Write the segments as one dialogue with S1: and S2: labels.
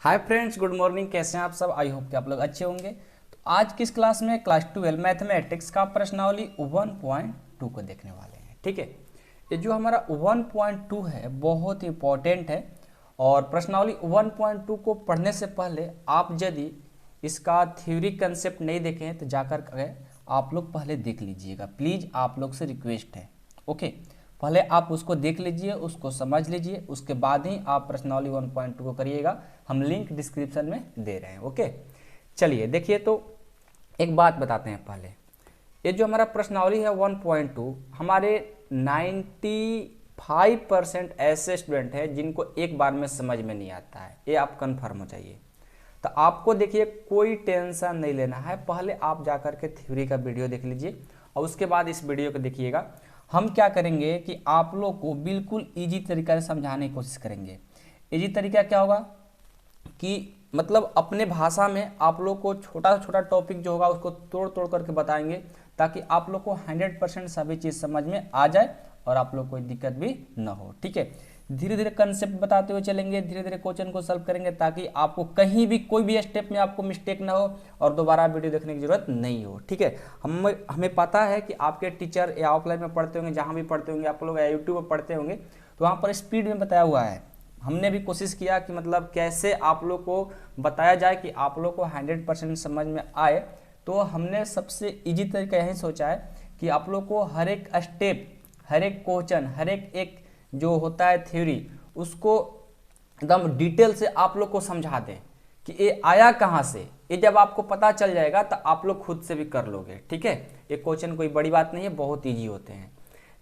S1: Hi friends, good morning. कैसे हैं आप सब? आई होप कि आप लोग अच्छे होंगे। तो आज की इस क्लास में क्लास 12 मैथमेटिक्स का प्रश्नावली 1.2 को देखने वाले हैं। ठीक है, ये जो हमारा 1.2 है बहुत इंपॉर्टेंट है। और प्रश्नावली 1.2 को पढ़ने से पहले आप यदि इसका थ्योरी कंसेप्ट नहीं देखे हैं तो जाकर के आप लोग पहले देख लीजिएगा। प्लीज़ आप लोग से रिक्वेस्ट है, ओके। पहले आप उसको देख लीजिए, उसको समझ लीजिए, उसके बाद ही आप प्रश्नावली 1.2 को करिएगा। हम लिंक डिस्क्रिप्शन में दे रहे हैं, ओके। चलिए देखिए, तो एक बात बताते हैं पहले। ये जो हमारा प्रश्नावली है 1.2, हमारे 95% ऐसे स्टूडेंट हैं जिनको एक बार में समझ में नहीं आता है। ये आप कन्फर्म हो जाइए। तो आपको देखिए कोई टेंशन नहीं लेना है। पहले आप जाकर के थ्योरी का वीडियो देख लीजिए और उसके बाद इस वीडियो को देखिएगा। हम क्या करेंगे कि आप लोग को बिल्कुल इजी तरीका से समझाने की कोशिश करेंगे। इजी तरीका क्या होगा कि मतलब अपने भाषा में आप लोग को छोटा छोटा टॉपिक जो होगा उसको तोड़ तोड़ करके बताएंगे, ताकि आप लोग को 100% सभी चीज़ समझ में आ जाए और आप लोग कोई दिक्कत भी ना हो। ठीक है, धीरे धीरे कंसेप्ट बताते हुए चलेंगे, धीरे धीरे क्वेश्चन को सॉल्व करेंगे, ताकि आपको कहीं भी कोई भी स्टेप में आपको मिस्टेक ना हो और दोबारा वीडियो देखने की जरूरत नहीं हो। ठीक है, हमें पता है कि आपके टीचर या ऑफलाइन में पढ़ते होंगे, जहाँ भी पढ़ते होंगे आप लोग, या यूट्यूब पर पढ़ते होंगे, तो वहाँ पर स्पीड में बताया हुआ है। हमने भी कोशिश किया कि मतलब कैसे आप लोग को बताया जाए कि आप लोग को 100% समझ में आए। तो हमने सबसे इजी तरीका यही सोचा है कि आप लोग को हर एक स्टेप, हर एक क्वेश्चन, हर एक जो होता है थ्योरी, उसको एकदम डिटेल से आप लोग को समझा दें कि ये आया कहाँ से। ये जब आपको पता चल जाएगा तो आप लोग खुद से भी कर लोगे। ठीक है, ये क्वेश्चन कोई बड़ी बात नहीं है, बहुत ईजी होते हैं।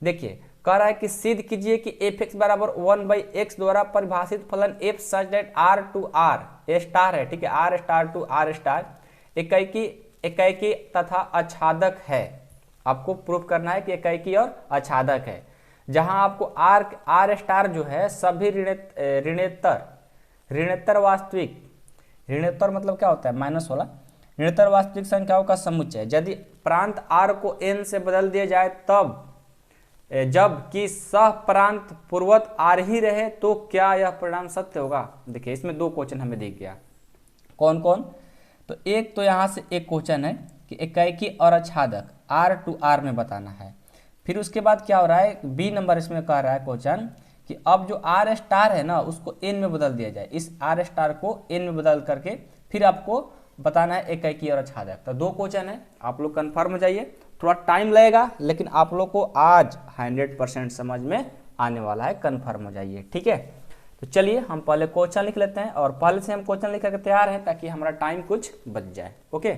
S1: देखिए, कह रहा है कि सिद्ध कीजिए कि एफ एक्स बराबर 1/x द्वारा परिभाषित फलन F such that R to R, A star है, ठीक है, R star to R star एकाकी एकाकी तथा आच्छादक है। आपको प्रूफ करना है कि एकाकी और आच्छादक है, जहां आपको आर स्टार जो है सभी ऋणेतर ऋणेतर वास्तविक, ऋणोत्तर मतलब क्या होता है? माइनस वाला। ऋणोत्तर वास्तविक संख्याओं का समुच्चय यदि प्रांत आर को एन से बदल दिया जाए तब जबकि सह प्रांत पूर्वत आर ही रहे तो क्या यह परिणाम सत्य होगा? देखिए, इसमें दो क्वेश्चन हमें दिख गया। कौन कौन? तो एक तो यहाँ से एक क्वेश्चन है कि एकाकी और आच्छादक आर टू आर में बताना है। फिर उसके बाद क्या हो रहा है, बी नंबर इसमें कह रहा है क्वेश्चन कि अब जो आर स्टार है ना उसको एन में बदल दिया जाए। इस आर स्टार को एन में बदल करके फिर आपको बताना है एकाकी और आच्छादक। तो दो क्वेश्चन है, आप लोग कन्फर्म हो जाइए। थोड़ा टाइम लगेगा लेकिन आप लोग को आज 100% समझ में आने वाला है, कन्फर्म हो जाइए। ठीक है, तो चलिए हम पहले क्वेश्चन लिख लेते हैं और पहले से हम क्वेश्चन लिख करके तैयार हैं ताकि हमारा टाइम कुछ बच जाए। ओके,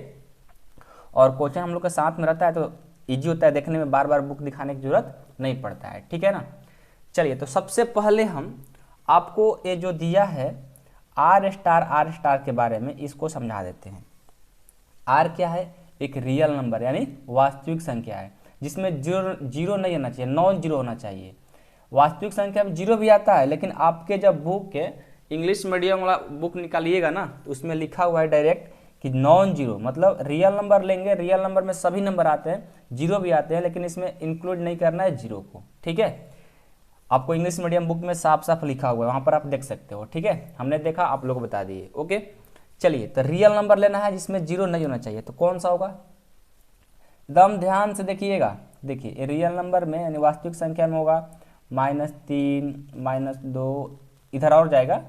S1: और क्वेश्चन हम लोग के साथ में रहता है तो इजी होता है देखने में, बार बार बुक दिखाने की जरूरत नहीं पड़ता है। ठीक है ना। चलिए, तो सबसे पहले हम आपको ये जो दिया है आर स्टार के बारे में इसको समझा देते हैं। आर क्या है? एक रियल नंबर यानी वास्तविक संख्या है, जिसमें जीरो नहीं होना चाहिए, नॉन जीरो होना चाहिए। वास्तविक संख्या में जीरो भी आता है, लेकिन आपके जब बुक के इंग्लिश मीडियम वाला बुक निकालिएगा ना तो उसमें लिखा हुआ है डायरेक्ट कि नॉन जीरो, मतलब रियल नंबर लेंगे, रियल नंबर में सभी नंबर आते हैं, जीरो भी आते हैं, लेकिन इसमें इंक्लूड नहीं करना है जीरो को। ठीक है, आपको इंग्लिश मीडियम बुक में साफ साफ लिखा हुआ है, वहां पर आप देख सकते हो। ठीक है, हमने देखा, आप लोग बता दिए। ओके, चलिए, तो रियल नंबर लेना है जिसमें जीरो नहीं होना चाहिए, तो कौन सा होगा? एकदम ध्यान से देखिएगा। देखिए, रियल नंबर में यानी वास्तविक संख्या में होगा -3, -2, इधर और जाएगा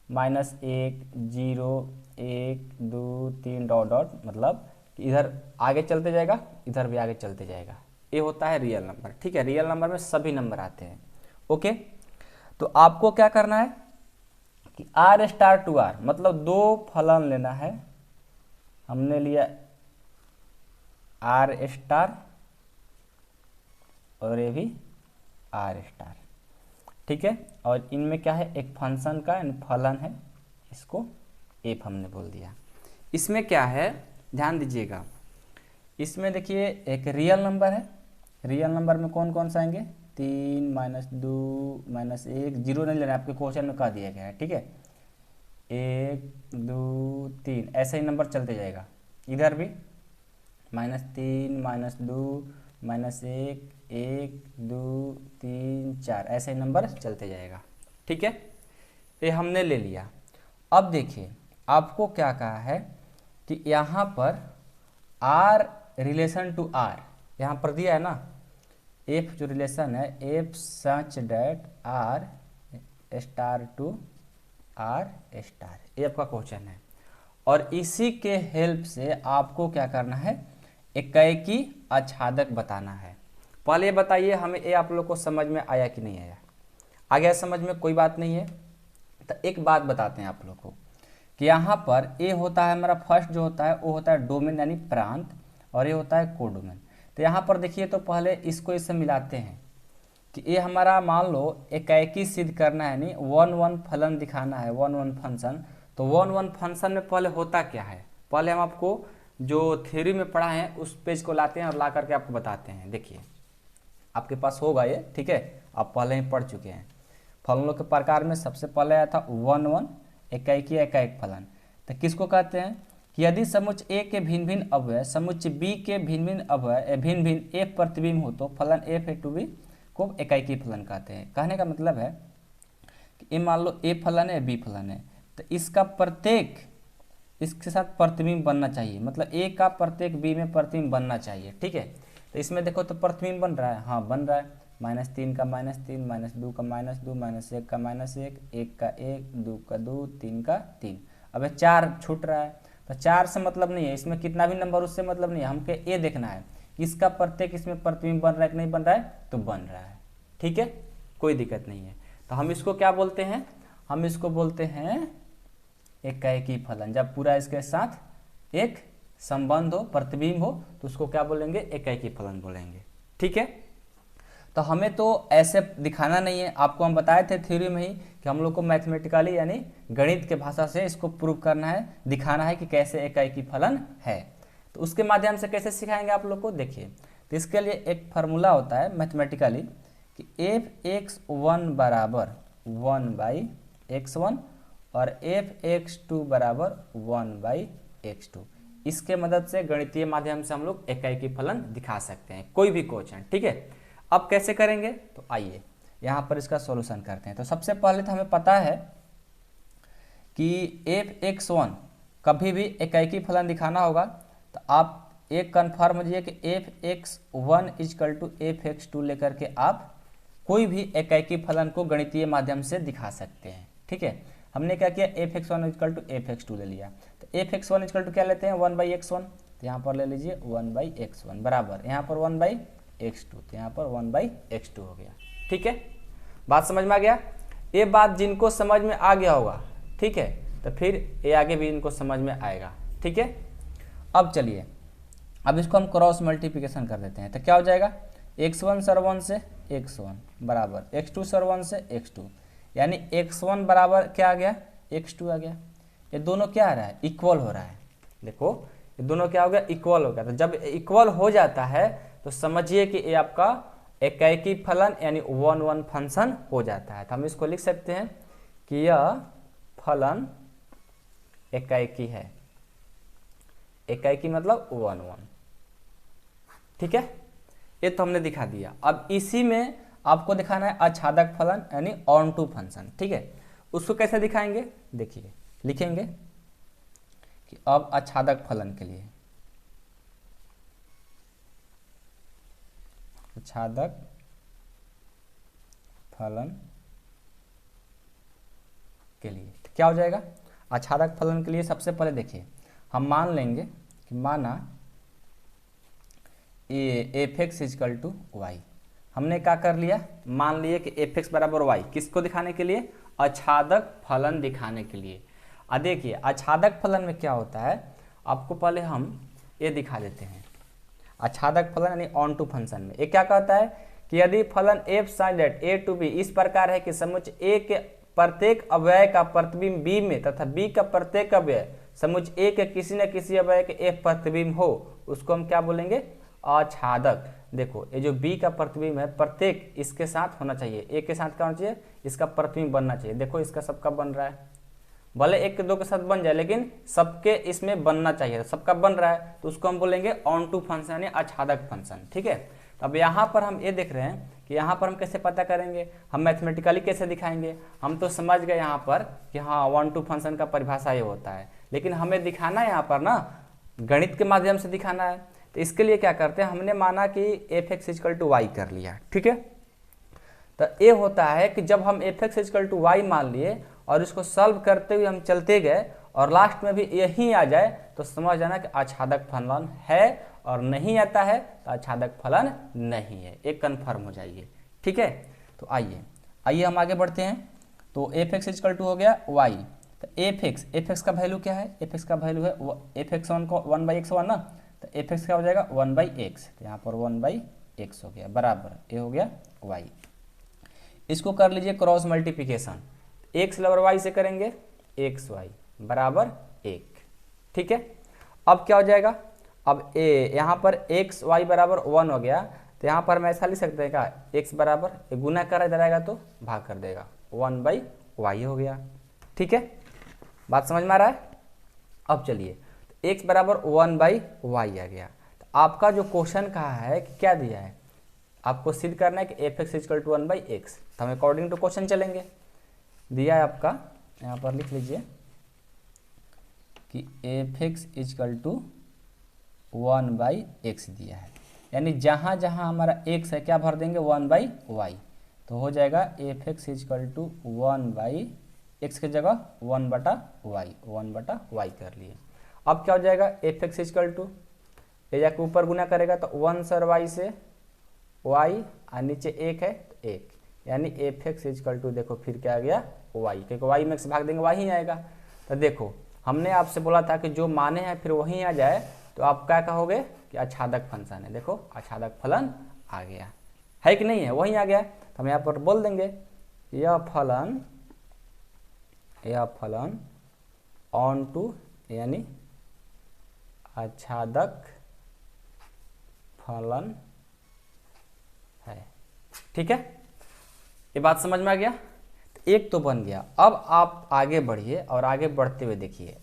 S1: -1, 0, 1, 2, 3 डॉट डॉट, मतलब इधर आगे चलते जाएगा, इधर भी आगे चलते जाएगा। ये होता है रियल नंबर। ठीक है, रियल नंबर में सभी नंबर आते हैं। ओके, तो आपको क्या करना है कि आर स्टार टू आर, मतलब दो फलन लेना है। हमने लिया आर स्टार और ये भी आर स्टार। ठीक है, और इनमें क्या है? एक फंक्शन का फलन है, इसको एफ हमने बोल दिया। इसमें क्या है, ध्यान दीजिएगा। इसमें देखिए एक रियल नंबर है, रियल नंबर में कौन कौन सा आएंगे? 3, -2, -1, जीरो नहीं लेना, आपके क्वेश्चन में कह दिया गया है। ठीक है, 1, 2, 3 ऐसे ही नंबर चलते जाएगा। इधर भी -3, -2, -1, 1, 2, 3, 4 ऐसे ही नंबर चलते जाएगा। ठीक है, ये हमने ले लिया। अब देखिए आपको क्या कहा है कि यहाँ पर आर रिलेशन टू आर यहाँ पर दिया है ना, एफ जो रिलेशन है F such that R star to R star, ये आपका क्वेश्चन है। और इसी के हेल्प से आपको क्या करना है, एकाएकी आच्छादक बताना है। पहले बताइए हमें ये आप लोग को समझ में आया कि नहीं आया? आ गया समझ में? कोई बात नहीं है। तो एक बात बताते हैं आप लोग को कि यहाँ पर ए होता है हमारा फर्स्ट जो होता है वो होता है डोमेन यानी प्रांत, और ये होता है कोडोमेन। तो यहाँ पर देखिए तो पहले इसको इससे मिलाते हैं कि ये हमारा मान लो एकाएकी सिद्ध करना है, यानी वन वन फलन दिखाना है, वन वन फंक्शन। तो वन वन फंक्शन में पहले होता क्या है, पहले हम आपको जो थ्योरी में पढ़ा है उस पेज को लाते हैं और ला करके आपको बताते हैं। देखिए आपके पास होगा ये, ठीक है, आप पहले ही पढ़ चुके हैं। फलनों के प्रकार में सबसे पहले आया था वन वन एकाएकी एकाएक फलन। तो किसको कहते हैं कि यदि समुच्चय ए के भिन्न भिन्न अवयव समुच्चय बी के भिन्न भिन्न अवयव भिन्न भिन्न एफ प्रतिबिंब हो तो फलन एफ ए टू बी को एकाएकी फलन कहते हैं। कहने का मतलब है कि ये मान लो ए फलन है बी फलन है, तो इसका प्रत्येक इसके साथ प्रतिबिंब बनना चाहिए, मतलब ए का प्रत्येक बी में प्रतिबिंब बनना चाहिए, ठीक है। तो इसमें देखो तो प्रतिबिंब बन रहा है, हाँ बन रहा है, -3 का -3, -2 का -2, -1 का -1, 1 का 1, 2 का 2, 3 का 3। अब 4 छूट रहा है, तो 4 से मतलब नहीं है, इसमें कितना भी नंबर उससे मतलब नहीं है, हमको ये देखना है इसका प्रत्येक इसमें प्रतिबिंब बन रहा है कि नहीं बन रहा है, तो बन रहा है, ठीक है, कोई दिक्कत नहीं है। तो हम इसको क्या बोलते हैं, हम इसको बोलते हैं एकाएकी फलन। जब पूरा इसके साथ एक संबंध हो, प्रतिबिंब हो, तो उसको क्या बोलेंगे, एकाएकी फलन बोलेंगे, ठीक है। तो हमें तो ऐसे दिखाना नहीं है, आपको हम बताए थे थ्योरी में ही कि हम लोग को मैथमेटिकली यानी गणित के भाषा से इसको प्रूव करना है, दिखाना है कि कैसे एकाएकी फलन है। तो उसके माध्यम से कैसे सिखाएंगे आप लोग को, देखिए। तो इसके लिए एक फार्मूला होता है मैथमेटिकली कि f(x1) बराबर 1/x1 और f(x2) बराबर 1/x2। इसके मदद से गणितीय माध्यम से हम लोग एकाएकी फलन दिखा सकते हैं, कोई भी क्वेश्चन, ठीक है। अब कैसे करेंगे, तो आइए यहाँ पर इसका सॉल्यूशन करते हैं। तो सबसे पहले तो हमें पता है कि f(x1) कभी भी एकाएकी फलन दिखाना होगा, तो आप एक कन्फर्म कीजिए कि f(x1) = f(x2) लेकर के आप कोई भी एकाएकी फलन को गणितीय माध्यम से दिखा सकते हैं, ठीक है। हमने क्या किया, f(x1) = f(x2) ले लिया, तो f(x1) = क्या लेते हैं, 1/x1, तो यहाँ पर ले लीजिए 1/x1 बराबर यहाँ पर 1/x2, तो यहाँ पर 1/x2 हो गया, ठीक है। बात समझ में आ गया? ये बात जिनको समझ में आ गया होगा, ठीक है, तो फिर ये आगे भी इनको समझ में आएगा, ठीक है। अब चलिए, अब इसको हम क्रॉस मल्टीप्लिकेशन कर देते हैं, तो क्या हो जाएगा, x1 सर 1 से x1 बराबर x2 सर 1 से x2, यानी x1 बराबर क्या आ गया, x2 आ गया। ये दोनों क्या आ रहा है, इक्वल हो रहा है। देखो ये दोनों क्या हो गया, इक्वल हो गया। तो जब इक्वल हो जाता है तो समझिए कि ये आपका एकाएकी फलन यानी 1-1 फंक्शन हो जाता है। तो हम इसको लिख सकते हैं कि यह फलन एकाएकी है, एकाएकी मतलब 1-1, ठीक है। ये तो हमने दिखा दिया। अब इसी में आपको दिखाना है आच्छादक फलन यानी ऑन टू फंक्शन, ठीक है। उसको कैसे दिखाएंगे, देखिए लिखेंगे कि अब आच्छादक फलन के लिए, आच्छादक फलन के लिए क्या हो जाएगा, आच्छादक फलन के लिए सबसे पहले देखिए हम मान लेंगे कि माना f(x) = y। हमने क्या कर लिया, मान लिए कि f(x) बराबर y, किसको दिखाने के लिए, आच्छादक फलन दिखाने के लिए। अब देखिए आच्छादक फलन में क्या होता है, आपको पहले हम ये दिखा देते हैं। आच्छादक फलन यानी ऑन टू फंक्शन में ये क्या कहता है कि यदि फलन f sin that a to b इस प्रकार है कि समुच्चय a के प्रत्येक अवयव का प्रतिबिंब b में तथा b का प्रत्येक अवयव समुच्चय a के किसी न किसी अवयव के f प्रतिबिंब हो, उसको हम क्या बोलेंगे, आच्छादक। देखो ये जो b का प्रतिबिंब है प्रत्येक इसके साथ होना चाहिए, a के साथ क्या होना चाहिए, इसका प्रतिबिंब बनना चाहिए। देखो इसका सबका बन रहा है, भले 1 के 2 के साथ बन जाए लेकिन सबके इसमें बनना चाहिए, सबका बन रहा है, तो उसको हम बोलेंगे ऑन टू फंक्शन यानी आच्छादक फंक्शन, ठीक है। तो अब यहाँ पर हम ये देख रहे हैं कि यहाँ पर हम कैसे पता करेंगे, हम मैथमेटिकली कैसे दिखाएंगे। हम तो समझ गए यहाँ पर कि हाँ 1 to फंक्शन का परिभाषा ये होता है, लेकिन हमें दिखाना है यहाँ पर ना गणित के माध्यम से दिखाना है। तो इसके लिए क्या करते हैं, हमने माना कि F x is equal to Y कर लिया, ठीक है। तो ये होता है कि जब हम F x is equal to Y मान लिए और इसको सॉल्व करते हुए हम चलते गए और लास्ट में भी यही आ जाए तो समझ जाना कि आच्छादक फलन है, और नहीं आता है तो आच्छादक फलन नहीं है, एक कन्फर्म हो जाइए, ठीक है। तो आइए हम आगे बढ़ते हैं। तो एफ एक्स इजकल टू हो गया वाई, तो एफ एक्स का वैल्यू क्या है, एफ एक्स का वैल्यू है एफ एक्स वन को 1/x हुआ ना, तो एफ एक्स क्या हो जाएगा 1/x, तो यहाँ पर 1/x हो गया बराबर ये हो गया वाई। इसको कर लीजिए क्रॉस मल्टीप्लिकेशन, एक्स बराबर वाई से करेंगे एक्स वाई बराबर 1, ठीक है। अब क्या हो जाएगा, अब यहाँ पर एक्स वाई बराबर 1 हो गया, तो यहाँ पर हम ऐसा लिख सकते हैं क्या, एक्स बराबर गुना कर इधर आएगा तो भाग कर देगा 1/y हो गया, ठीक है। बात समझ में आ रहा है। अब चलिए एक्स बराबर 1/y आ गया, तो आपका जो क्वेश्चन कहा है कि क्या दिया है, आपको सिद्ध करना है कि F x is equal to 1/x, तो हम अकॉर्डिंग टू क्वेश्चन चलेंगे। दिया है आपका, यहाँ पर लिख लीजिए कि F x is equal to 1/x दिया है, यानी जहाँ जहाँ हमारा x है क्या भर देंगे 1/y, तो हो जाएगा F x is equal to 1/x की जगह 1/y कर लिए। अब क्या हो जाएगा एफ एक्स इजकल टू, ये जाके ऊपर गुना करेगा तो 1 सर y से y और नीचे 1 है तो 1, यानी एफ एक्स इजकल टू देखो फिर क्या आ गया y, क्योंकि y में x भाग देंगे y ही आएगा। तो देखो हमने आपसे बोला था कि जो माने हैं फिर वही आ जाए, तो आप क्या कहोगे कि आच्छादक फंक्शन है, देखो आच्छादक फलन आ गया है कि नहीं है, वही आ गया। तो हम यहाँ पर बोल देंगे यह फलन ऑन टू यानी आच्छादक फलन है, ठीक है। ये बात समझ में आ गया, तो एक तो बन गया। अब आप आगे बढ़िए और आगे बढ़ते हुए देखिए,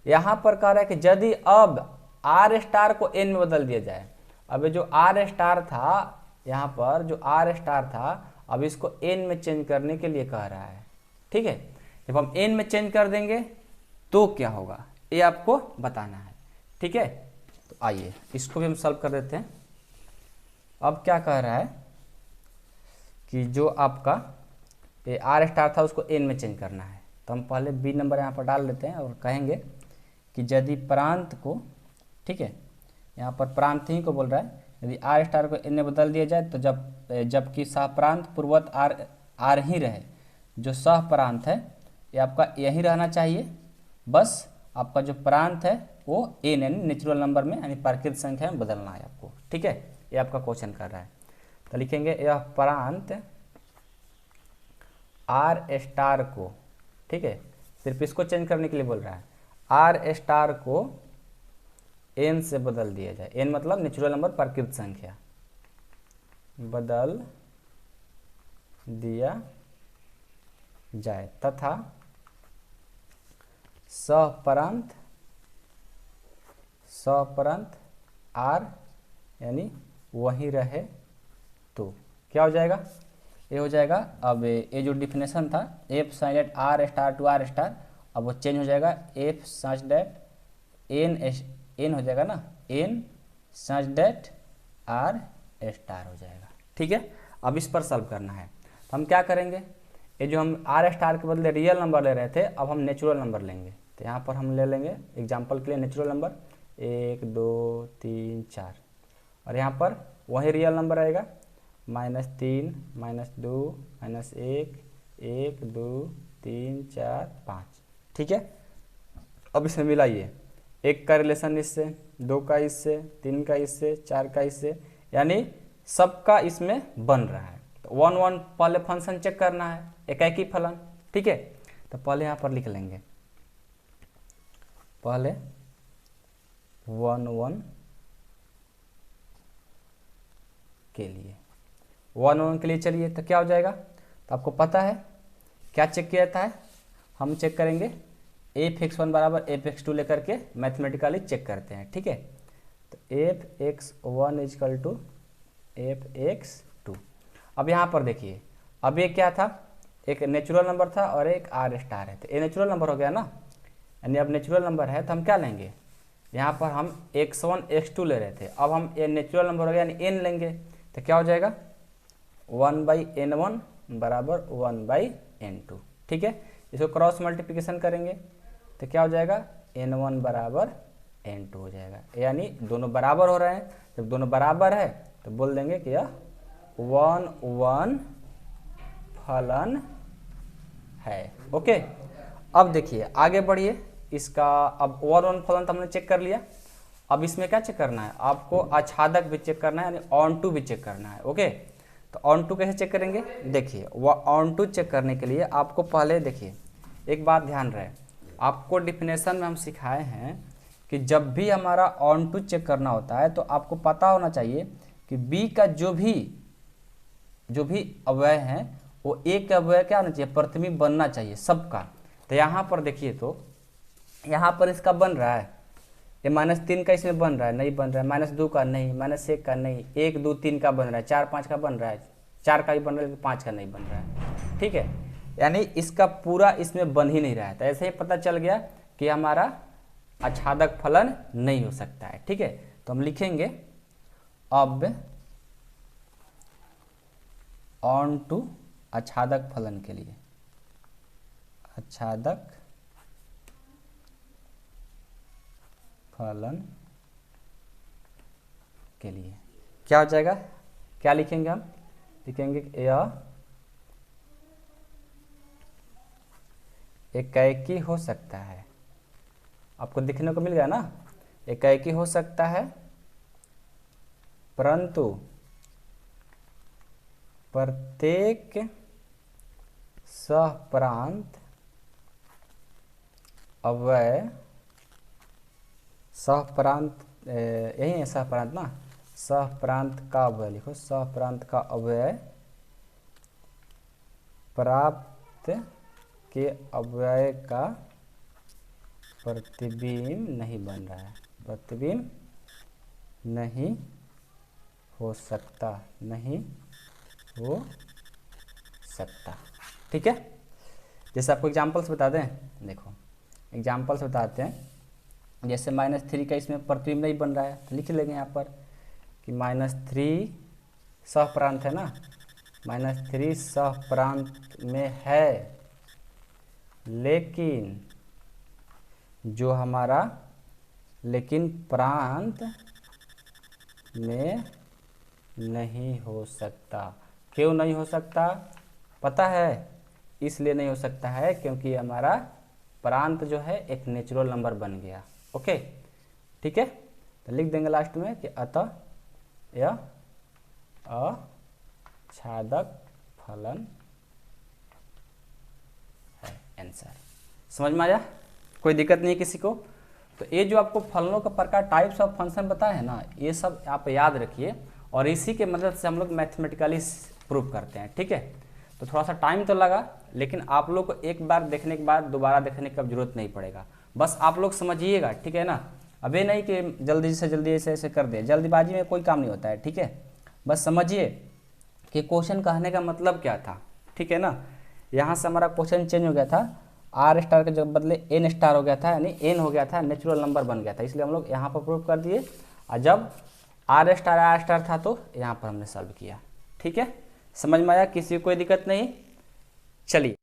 S1: यहाँ पर कह रहा है कि यदि अब आर स्टार को एन में बदल दिया जाए, अब जो आर स्टार था यहाँ पर जो आर स्टार था अब इसको एन में चेंज करने के लिए कह रहा है, ठीक है। जब हम एन में चेंज कर देंगे तो क्या होगा ये आपको बताना है, ठीक है। तो आइए इसको भी हम सॉल्व कर देते हैं। अब क्या कह रहा है कि जो आपका ये आर स्टार था उसको एन में चेंज करना है, तो हम पहले बी नंबर यहाँ पर डाल देते हैं और कहेंगे कि यदि प्रांत को, ठीक है, यहाँ पर प्रांत ही को बोल रहा है, यदि आर स्टार को एन में बदल दिया जाए तो जबकि सह प्रांत पूर्वत आर ही रहे, जो सह प्रांत है ये आपका यही रहना चाहिए, बस आपका जो प्रांत है वो एन यानी नेचुरल नंबर में यानी प्राकृत संख्या में बदलना है आपको, ठीक है। ये आपका क्वेश्चन कर रहा है, तो लिखेंगे यह प्रांत आर स्टार को, ठीक है, सिर्फ इसको चेंज करने के लिए बोल रहा है, आर स्टार को एन से बदल दिया जाए, एन मतलब नेचुरल नंबर प्राकृत संख्या, बदल दिया जाए तथा सहपरांत आर यानी वही रहे तो क्या हो जाएगा, ये हो जाएगा। अब ये जो डिफिनेशन था F sine that R star to R star, अब वो चेंज हो जाएगा एफ सच डेट एन हो जाएगा ना, N such that R star हो जाएगा, ठीक है। अब इस पर सॉल्व करना है, तो हम क्या करेंगे, ये जो हम आर स्टार के बदले रियल नंबर ले रहे थे अब हम नेचुरल नंबर लेंगे, तो यहाँ पर हम ले लेंगे एग्जाम्पल के लिए नेचुरल नंबर 1 2 3 4, और यहाँ पर वही रियल नंबर आएगा -3 -2 -1 1 2 3 4 5, ठीक है। अब इसे मिलाइए, 1 का रिलेशन इससे, 2 का इससे, 3 का इससे, 4 का इससे, यानी सबका इसमें बन रहा है। तो 1 1 पहले फंक्शन चेक करना है, एकाकी फलन, ठीक है। तो पहले यहाँ पर लिख लेंगे, पहले 1 1 के लिए 1 1 के लिए चलिए, तो क्या हो जाएगा, तो आपको पता है क्या चेक किया जाता है, हम चेक करेंगे f(x1) बराबर f(x2) लेकर के मैथमेटिकली चेक करते हैं, ठीक है। तो f(x1) इजकल टू fx2। अब यहाँ पर देखिए, अब ये क्या था, एक नेचुरल नंबर था और एक आर स्टार है, तो ये नेचुरल नंबर हो गया ना, यानी अब नेचुरल नंबर है तो हम क्या लेंगे, यहाँ पर हम x1 x2 ले रहे थे, अब हम ये नेचुरल नंबर हो गया यानी n लेंगे, तो क्या हो जाएगा 1/n1 बराबर 1/n2। ठीक है, इसको क्रॉस मल्टीप्लिकेशन करेंगे तो क्या हो जाएगा n1 बराबर n2 हो जाएगा, यानी दोनों बराबर हो रहे हैं। जब दोनों बराबर है तो बोल देंगे कि यह 1-1 फलन है। ओके, अब देखिए आगे बढ़िए, इसका अब 1-1 फलन तो हमने चेक कर लिया, अब इसमें क्या चेक करना है, आपको आच्छादक भी चेक करना है, यानी ऑन टू भी चेक करना है। ओके, तो ऑन टू कैसे चेक करेंगे, देखिए वह ऑन टू चेक करने के लिए आपको पहले देखिए एक बात ध्यान रहे, आपको डिफिनेशन में हम सिखाए हैं कि जब भी हमारा ऑन टू चेक करना होता है तो आपको पता होना चाहिए कि बी का जो भी अवयव है वो एक अवयव क्या होना चाहिए, प्रतिबिंब बनना चाहिए सबका। तो यहाँ पर देखिए, तो यहाँ पर इसका बन रहा है, ये -3 का इसमें बन रहा है, नहीं बन रहा है, -2 का नहीं, -1 का नहीं, 1 2 3 का बन रहा है, 4 5 का बन रहा है, 4 का भी बन रहा है लेकिन 5 का नहीं बन रहा है। ठीक है, यानी इसका पूरा इसमें बन ही नहीं रहा है, तो ऐसे ही पता चल गया कि हमारा आच्छादक फलन नहीं हो सकता है। ठीक है, तो हम लिखेंगे अब ऑन टू आच्छादक फलन के लिए, आच्छादक फलन के लिए क्या हो जाएगा, क्या लिखेंगे हम, लिखेंगे यह एकाएकी हो सकता है, आपको दिखने को मिल गया ना, एकाएकी हो सकता है परंतु प्रत्येक सहप्रांत अवयव, सहप्रांत यही है सहप्रांत ना, सहप्रांत का अवयव लिखो, सहप्रांत का अवयव प्राप्त के अवयव का प्रतिबिंब नहीं बन रहा है, प्रतिबिंब नहीं हो सकता, नहीं हो सकता। ठीक है, जैसे आपको एग्जांपल्स बता दें, देखो एग्जांपल्स बताते हैं, जैसे -3 का इसमें प्रतिबिंब नहीं बन रहा है तो लिख लेंगे यहाँ पर कि -3 सहप्रांत है ना, -3 सहप्रांत में है, लेकिन जो हमारा लेकिन प्रांत में नहीं हो सकता। क्यों नहीं हो सकता पता है, इसलिए नहीं हो सकता है क्योंकि हमारा प्रांत जो है एक नेचुरल नंबर बन गया। ओके, ठीक है, तो लिख देंगे लास्ट में कि अतः यह आच्छादक फलन है, आंसर। समझ में आया, कोई दिक्कत नहीं है किसी को। तो ये जो आपको फलनों का प्रकार, टाइप्स ऑफ फंक्शन बताया है ना, ये सब आप याद रखिए और इसी के मदद से हम लोग मैथमेटिकली प्रूव करते हैं। ठीक है, तो थोड़ा सा टाइम तो लगा, लेकिन आप लोग को एक बार देखने के बाद दोबारा देखने की जरूरत नहीं पड़ेगा, बस आप लोग समझिएगा। ठीक है ना, अब ये नहीं कि जल्दी से जल्दी ऐसे ऐसे कर दे, जल्दीबाजी में कोई काम नहीं होता है। ठीक है, बस समझिए कि क्वेश्चन कहने का मतलब क्या था। ठीक है ना, यहाँ से हमारा क्वेश्चन चेंज हो गया था, आर स्टार के जब बदले एन स्टार हो गया था, यानी एन हो गया था, नेचुरल नंबर बन गया था, इसलिए हम लोग यहाँ पर प्रूव कर दिए, और जब आर स्टार था तो यहाँ पर हमने सॉल्व किया। ठीक है, समझ में आया, किसी को कोई दिक्कत नहीं। चलिए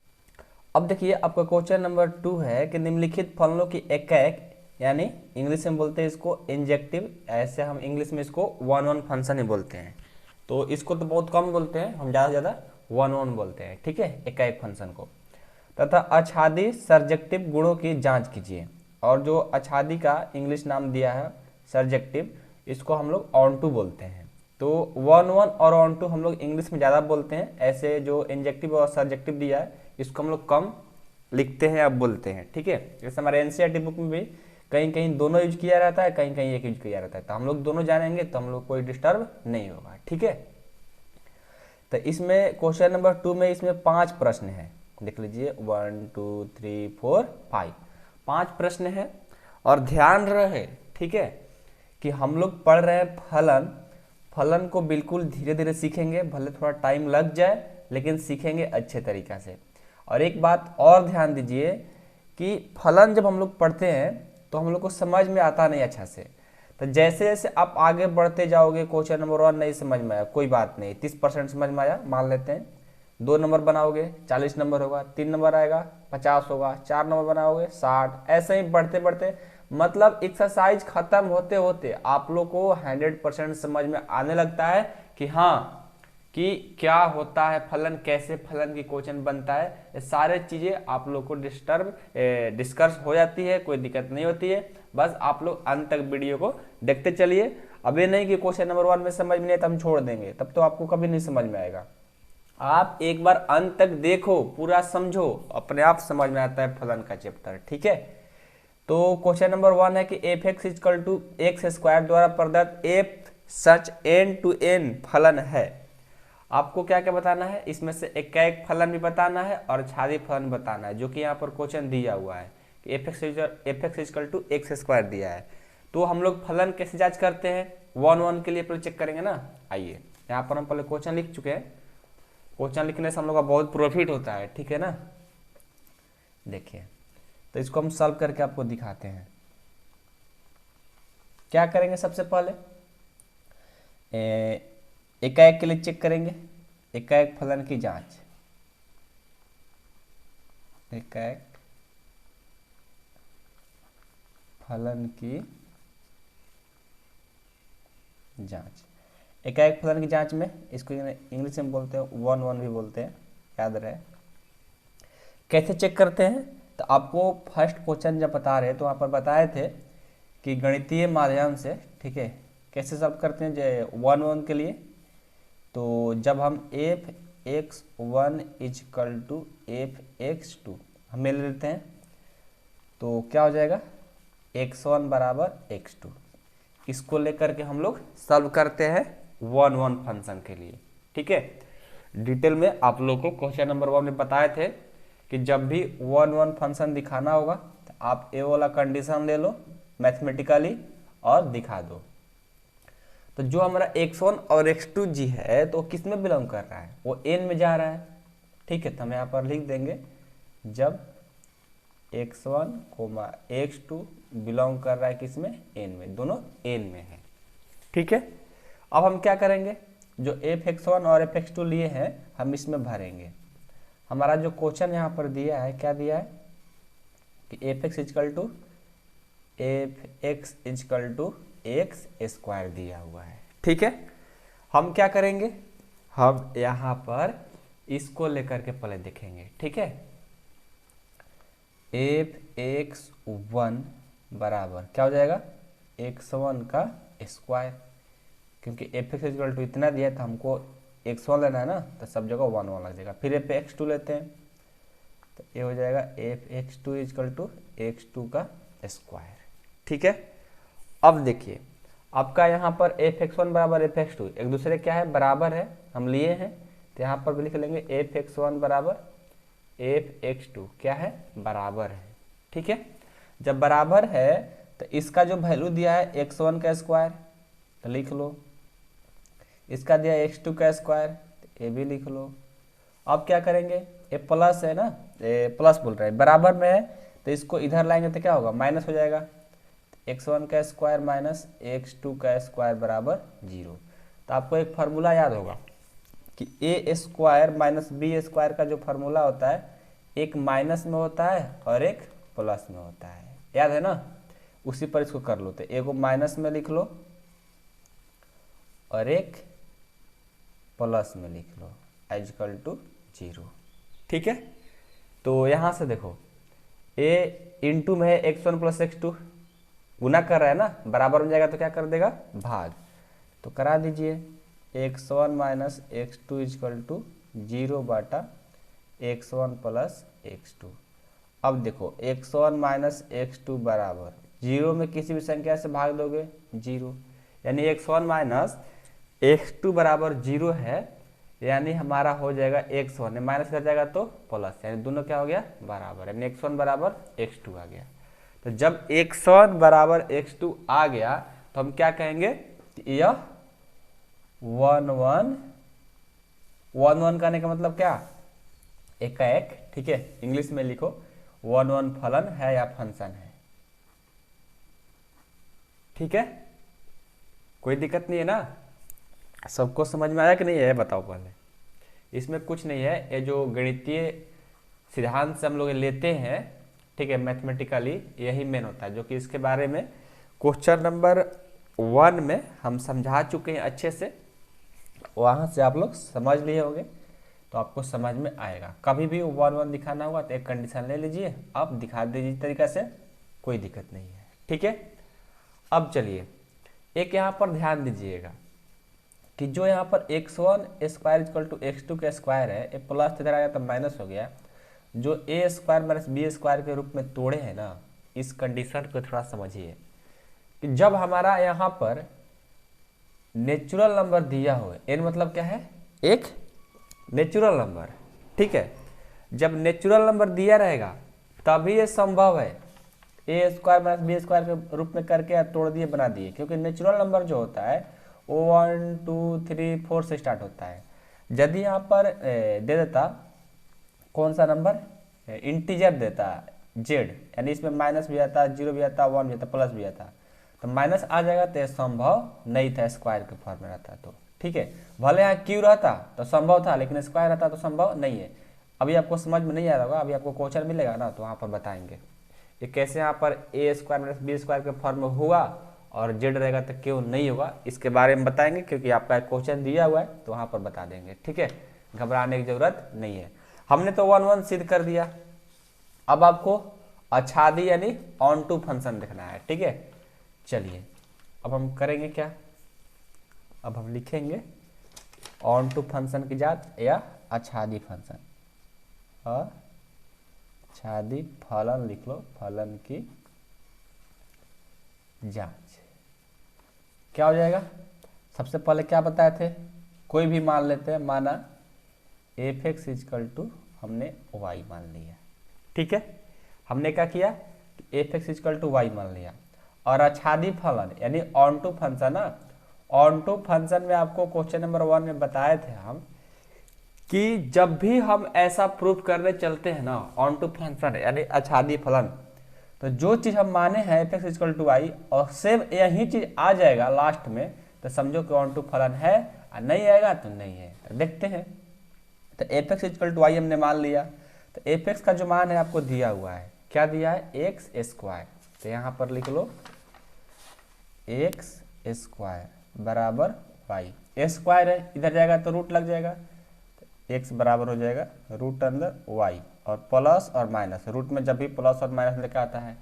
S1: अब देखिए, आपका क्वेश्चन नंबर 2 है कि निम्नलिखित फलनों की एकाएक, यानी इंग्लिश में बोलते हैं इसको इंजेक्टिव, ऐसे हम इंग्लिश में इसको 1-1 फंक्शन ही बोलते हैं, तो इसको तो बहुत कम बोलते हैं, हम ज़्यादा से ज़्यादा 1-1 बोलते हैं। ठीक है, एकाएक फंक्शन को। तथा आच्छादी सर्जेक्टिव गुणों की जांच कीजिए, और जो आच्छादी का इंग्लिश नाम दिया है सर्जेक्टिव, इसको हम लोग ऑन टू बोलते हैं। तो 1-1 और ऑन टू हम लोग इंग्लिश में ज़्यादा बोलते हैं, ऐसे जो इंजेक्टिव और सर्जेक्टिव दिया है इसको हम लोग कम लिखते हैं, अब बोलते हैं। ठीक है, जैसे हमारे एनसीईआरटी बुक में भी कहीं कहीं दोनों यूज किया रहता है, कहीं कहीं एक यूज किया रहता है, तो हम लोग दोनों जानेंगे तो हम लोग कोई डिस्टर्ब नहीं होगा। ठीक है, तो इसमें क्वेश्चन नंबर 2 में इसमें 5 प्रश्न है, देख लीजिए 1 2 3 4 5 5 प्रश्न है। और ध्यान रहे, ठीक है, कि हम लोग पढ़ रहे हैं फलन, फलन को बिल्कुल धीरे धीरे सीखेंगे, भले थोड़ा टाइम लग जाए लेकिन सीखेंगे अच्छे तरीक़ा से। और एक बात और ध्यान दीजिए कि फलन जब हम लोग पढ़ते हैं तो हम लोग को समझ में आता नहीं अच्छा से। तो जैसे जैसे आप आगे बढ़ते जाओगे, क्वेश्चन नंबर 1 नहीं समझ में आया, कोई बात नहीं, 30% समझ में आया मान लेते हैं, 2 नंबर बनाओगे 40 नंबर होगा, 3 नंबर आएगा 50 होगा, 4 नंबर बनाओगे 60, ऐसे ही बढ़ते बढ़ते मतलब एक्सरसाइज खत्म होते होते आप लोग को 100% समझ में आने लगता है कि हाँ कि क्या होता है फलन, कैसे फलन की क्वेश्चन बनता है। ये सारे चीज़ें आप लोग को डिस्कस हो जाती है, कोई दिक्कत नहीं होती है। बस आप लोग अंत तक वीडियो को देखते चलिए। अब ये नहीं कि क्वेश्चन नंबर 1 में समझ में नहीं तो हम छोड़ देंगे, तब तो आपको कभी नहीं समझ में आएगा। आप एक बार अंत तक देखो, पूरा समझो, अपने आप समझ में आता है फलन का चैप्टर। ठीक है, तो क्वेश्चन नंबर 1 है कि F X equal to X square द्वारा प्रदत्त F such N to N फलन है। आपको क्या क्या बताना है, इसमें से एक फलन भी बताना है और छादी फलन बताना है, जो कि यहाँ पर क्वेश्चन दिया हुआ है कि F X equal to X square दिया है। तो हम लोग फलन कैसे जांच करते हैं, 1 के लिए पहले चेक करेंगे ना। आइए यहाँ पर हम पहले क्वेश्चन लिख चुके हैं, क्वेश्चन लिखने से हम लोग का बहुत प्रॉफिट होता है, ठीक है ना। देखिए तो इसको हम सॉल्व करके आपको दिखाते हैं। क्या करेंगे, सबसे पहले एकाएक के लिए चेक करेंगे, एकाएक फलन की जांच, एकाएक फलन की जांच। एकाएक फलन की जांच में इसको इंग्लिश में बोलते हैं 1 भी बोलते हैं, याद रहे। कैसे चेक करते हैं, तो आपको फर्स्ट क्वेश्चन जब बता रहे तो वहाँ पर बताए थे कि गणितीय माध्यम से, ठीक है, कैसे सॉल्व करते हैं जो 1 के लिए। तो जब हम F X 1 equal to F X 2 हम ले लेते हैं तो क्या हो जाएगा, x1 बराबर x2। इसको लेकर के हम लोग सॉल्व करते हैं 1 फंक्शन के लिए। ठीक है, डिटेल में आप लोग को क्वेश्चन नंबर 1 में बताए थे कि जब भी 1 फंक्शन दिखाना होगा तो आप ए वाला कंडीशन ले लो मैथमेटिकली और दिखा दो। तो जो हमारा x1 और x2 जी है तो किस में बिलोंग कर रहा है, वो n में जा रहा है। ठीक है, तो हम यहाँ पर लिख देंगे जब x1, x2 बिलोंग कर रहा है किस में, n में, दोनों n में है। ठीक है, अब हम क्या करेंगे, जो f(x1) और f(x2) लिए हैं हम इसमें भरेंगे। हमारा जो क्वेश्चन यहाँ पर दिया है, क्या दिया है कि f(x) equal to X square दिया हुआ है। ठीक है, हम क्या करेंगे, हम यहाँ पर इसको लेकर के पहले देखेंगे। ठीक है, f(x1) बराबर क्या हो जाएगा, x1 का स्क्वायर, क्योंकि f(x) इक्वल टू इतना दिया तो हमको x1 लेना है ना, तो सब जगह 1 लग जाएगा। फिर f(x2) लेते हैं तो ये हो जाएगा f(x2) इक्वल टू x2 का स्क्वायर। ठीक है, अब देखिए आपका यहाँ पर f(x1) बराबर f(x2) एक दूसरे क्या है, बराबर है, हम लिए हैं, तो यहाँ पर भी लिख लेंगे f(x1) बराबर f(x2) क्या है, बराबर है। ठीक है, जब बराबर है तो इसका जो वैल्यू दिया है x1 का स्क्वायर तो लिख लो, इसका दिया है x2 का स्क्वायर तो ये भी लिख लो। अब क्या करेंगे, ये प्लस है ना, ये प्लस बोल रहा है, बराबर में है तो इसको इधर लाएंगे तो क्या होगा, माइनस हो जाएगा, x1 का स्क्वायर माइनस x2 का स्क्वायर बराबर 0। तो आपको एक फार्मूला याद होगा कि a square minus b square का जो फार्मूला होता है, एक माइनस में होता है और एक प्लस में होता है, याद है ना। उसी पर इसको कर लो, तो एक को माइनस में लिख लो और एक प्लस में लिख लो इक्वल टू 0। ठीक है, तो यहाँ से देखो a इंटू में है x1 प्लस x2, गुना कर रहा है ना, बराबर में जाएगा तो क्या कर देगा, भाग, तो करा दीजिए x1 minus x2 equal to 0 बटा x1 प्लस x2। अब देखो x1 माइनस x2 बराबर 0 में किसी भी संख्या से भाग दोगे 0, यानी x1 माइनस x2 बराबर 0 है, यानी हमारा हो जाएगा x1 माइनस कर जाएगा तो प्लस, यानी दोनों क्या हो गया, बराबर, यानी x1 बराबर x2 आ गया। तो जब x1 बराबर x2 आ गया तो हम क्या कहेंगे, यह वन वन, वन वन करने का मतलब क्या, एक का एक, ठीक है। इंग्लिश में लिखो वन वन फलन है या फंक्शन है, ठीक है। कोई दिक्कत नहीं है ना, सबको समझ में आया कि नहीं है बताओ पहले। इसमें कुछ नहीं है, ये जो गणितीय सिद्धांत से हम लोग लेते हैं, ठीक है, मैथमेटिकली यही मेन होता है, जो कि इसके बारे में क्वेश्चन नंबर 1 में हम समझा चुके हैं अच्छे से, वहाँ से आप लोग समझ लिए होंगे, तो आपको समझ में आएगा। कभी भी वन वन दिखाना होगा तो एक कंडीशन ले लीजिए, आप दिखा दीजिए तरीका से, कोई दिक्कत नहीं है, ठीक है। अब चलिए एक यहाँ पर ध्यान दीजिएगा कि जो यहाँ पर x1 square equal to x2 का स्क्वायर है, ये प्लस इधर आया तो माइनस हो गया, जो a square minus B square के रूप में तोड़े हैं ना, इस कंडीशन को थोड़ा समझिए कि जब हमारा यहाँ पर नेचुरल नंबर दिया हो, n मतलब क्या है, एक नेचुरल नंबर, ठीक है। जब नेचुरल नंबर दिया रहेगा तभी ये संभव है ए स्क्वायर माइनस बी स्क्वायर के रूप में करके तोड़ दिए बना दिए, क्योंकि नेचुरल नंबर जो होता है वो 1 2 3 4 से स्टार्ट होता है। यदि यहाँ पर दे देता कौन सा नंबर, इंटीजर देता जेड, यानी इसमें माइनस भी आता, जीरो भी आता, 1 भी आता, प्लस भी आता, तो माइनस आ जाएगा तो संभव नहीं था, स्क्वायर के फॉर्म में रहता तो, ठीक है। भले यहाँ क्यू रहता तो संभव था, लेकिन स्क्वायर रहता तो संभव नहीं है। अभी आपको समझ में नहीं आ रहा होगा, अभी आपको क्वेश्चन मिलेगा ना तो वहाँ पर बताएंगे ये कैसे यहाँ पर ए स्क्वायर माइनस बी स्क्वायर के फॉर्म में हुआ और जेड रहेगा तो क्यों नहीं होगा, इसके बारे में बताएंगे, क्योंकि आपका क्वेश्चन दिया हुआ है तो वहाँ पर बता देंगे, ठीक है। घबराने की जरूरत नहीं है। हमने तो वन वन सिद्ध कर दिया, अब आपको आच्छादी यानी ऑन टू फंक्शन देखना है, ठीक है। चलिए अब हम करेंगे क्या, अब हम लिखेंगे ऑन टू फंक्शन की जांच या आच्छादी फंक्शन, और आच्छादी फलन लिख लो, फलन की जांच क्या हो जाएगा। सबसे पहले क्या बताए थे, कोई भी मान लेते हैं, माना एफ एक्स इजकल टू हमने वाई मान लिया, ठीक है। हमने क्या किया, F x is equal to Y मान लिया, और आच्छादी फलन यानी ऑन टू फंक्शन ना, ऑन टू फंक्शन में आपको क्वेश्चन नंबर 1 में बताए थे हम कि जब भी हम ऐसा प्रूफ करने चलते हैं ना ऑन टू फंक्शन यानी आच्छादी फलन, तो जो चीज हम माने हैं F X equal to Y और सेम यही चीज आ जाएगा लास्ट में, तो समझो कि ऑन टू फलन है, और नहीं आएगा तो नहीं है। तो देखते हैं, तो F X equal to Y हमने मान लिया, तो एफ एक्स का जो मान है आपको दिया हुआ है, क्या दिया है, एक्स स्क्वायर, तो यहाँ पर लिख लो एक्स स्क्वायर बराबर वाई, स्क्वायर है इधर जाएगा तो रूट लग जाएगा, एक्स बराबर हो जाएगा रूट अंदर वाई, और प्लस और माइनस, रूट में जब भी प्लस और माइनस लेकर आता है।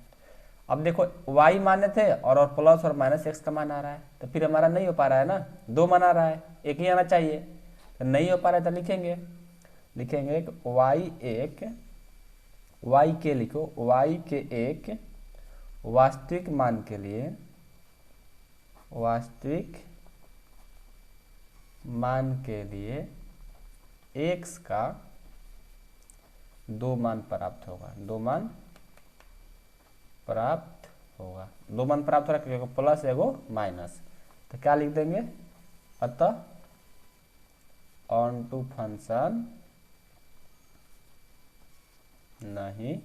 S1: अब देखो वाई माने थे और प्लस और माइनस एक्स का मान आ रहा है, तो फिर हमारा नहीं हो पा रहा है ना, दो मान आ रहा है, एक ही आना चाहिए, तो नहीं हो पा रहा है तो लिखेंगे वाई के लिखो, वाई के एक वास्तविक मान के लिए, वास्तविक मान के लिए एक्स का दो मान प्राप्त होगा, दो मान प्राप्त होगा, दो मान प्राप्त हो रहा है क्योंकि प्लस एगो माइनस, तो क्या लिख देंगे, अतः ऑन टू फंक्शन नहीं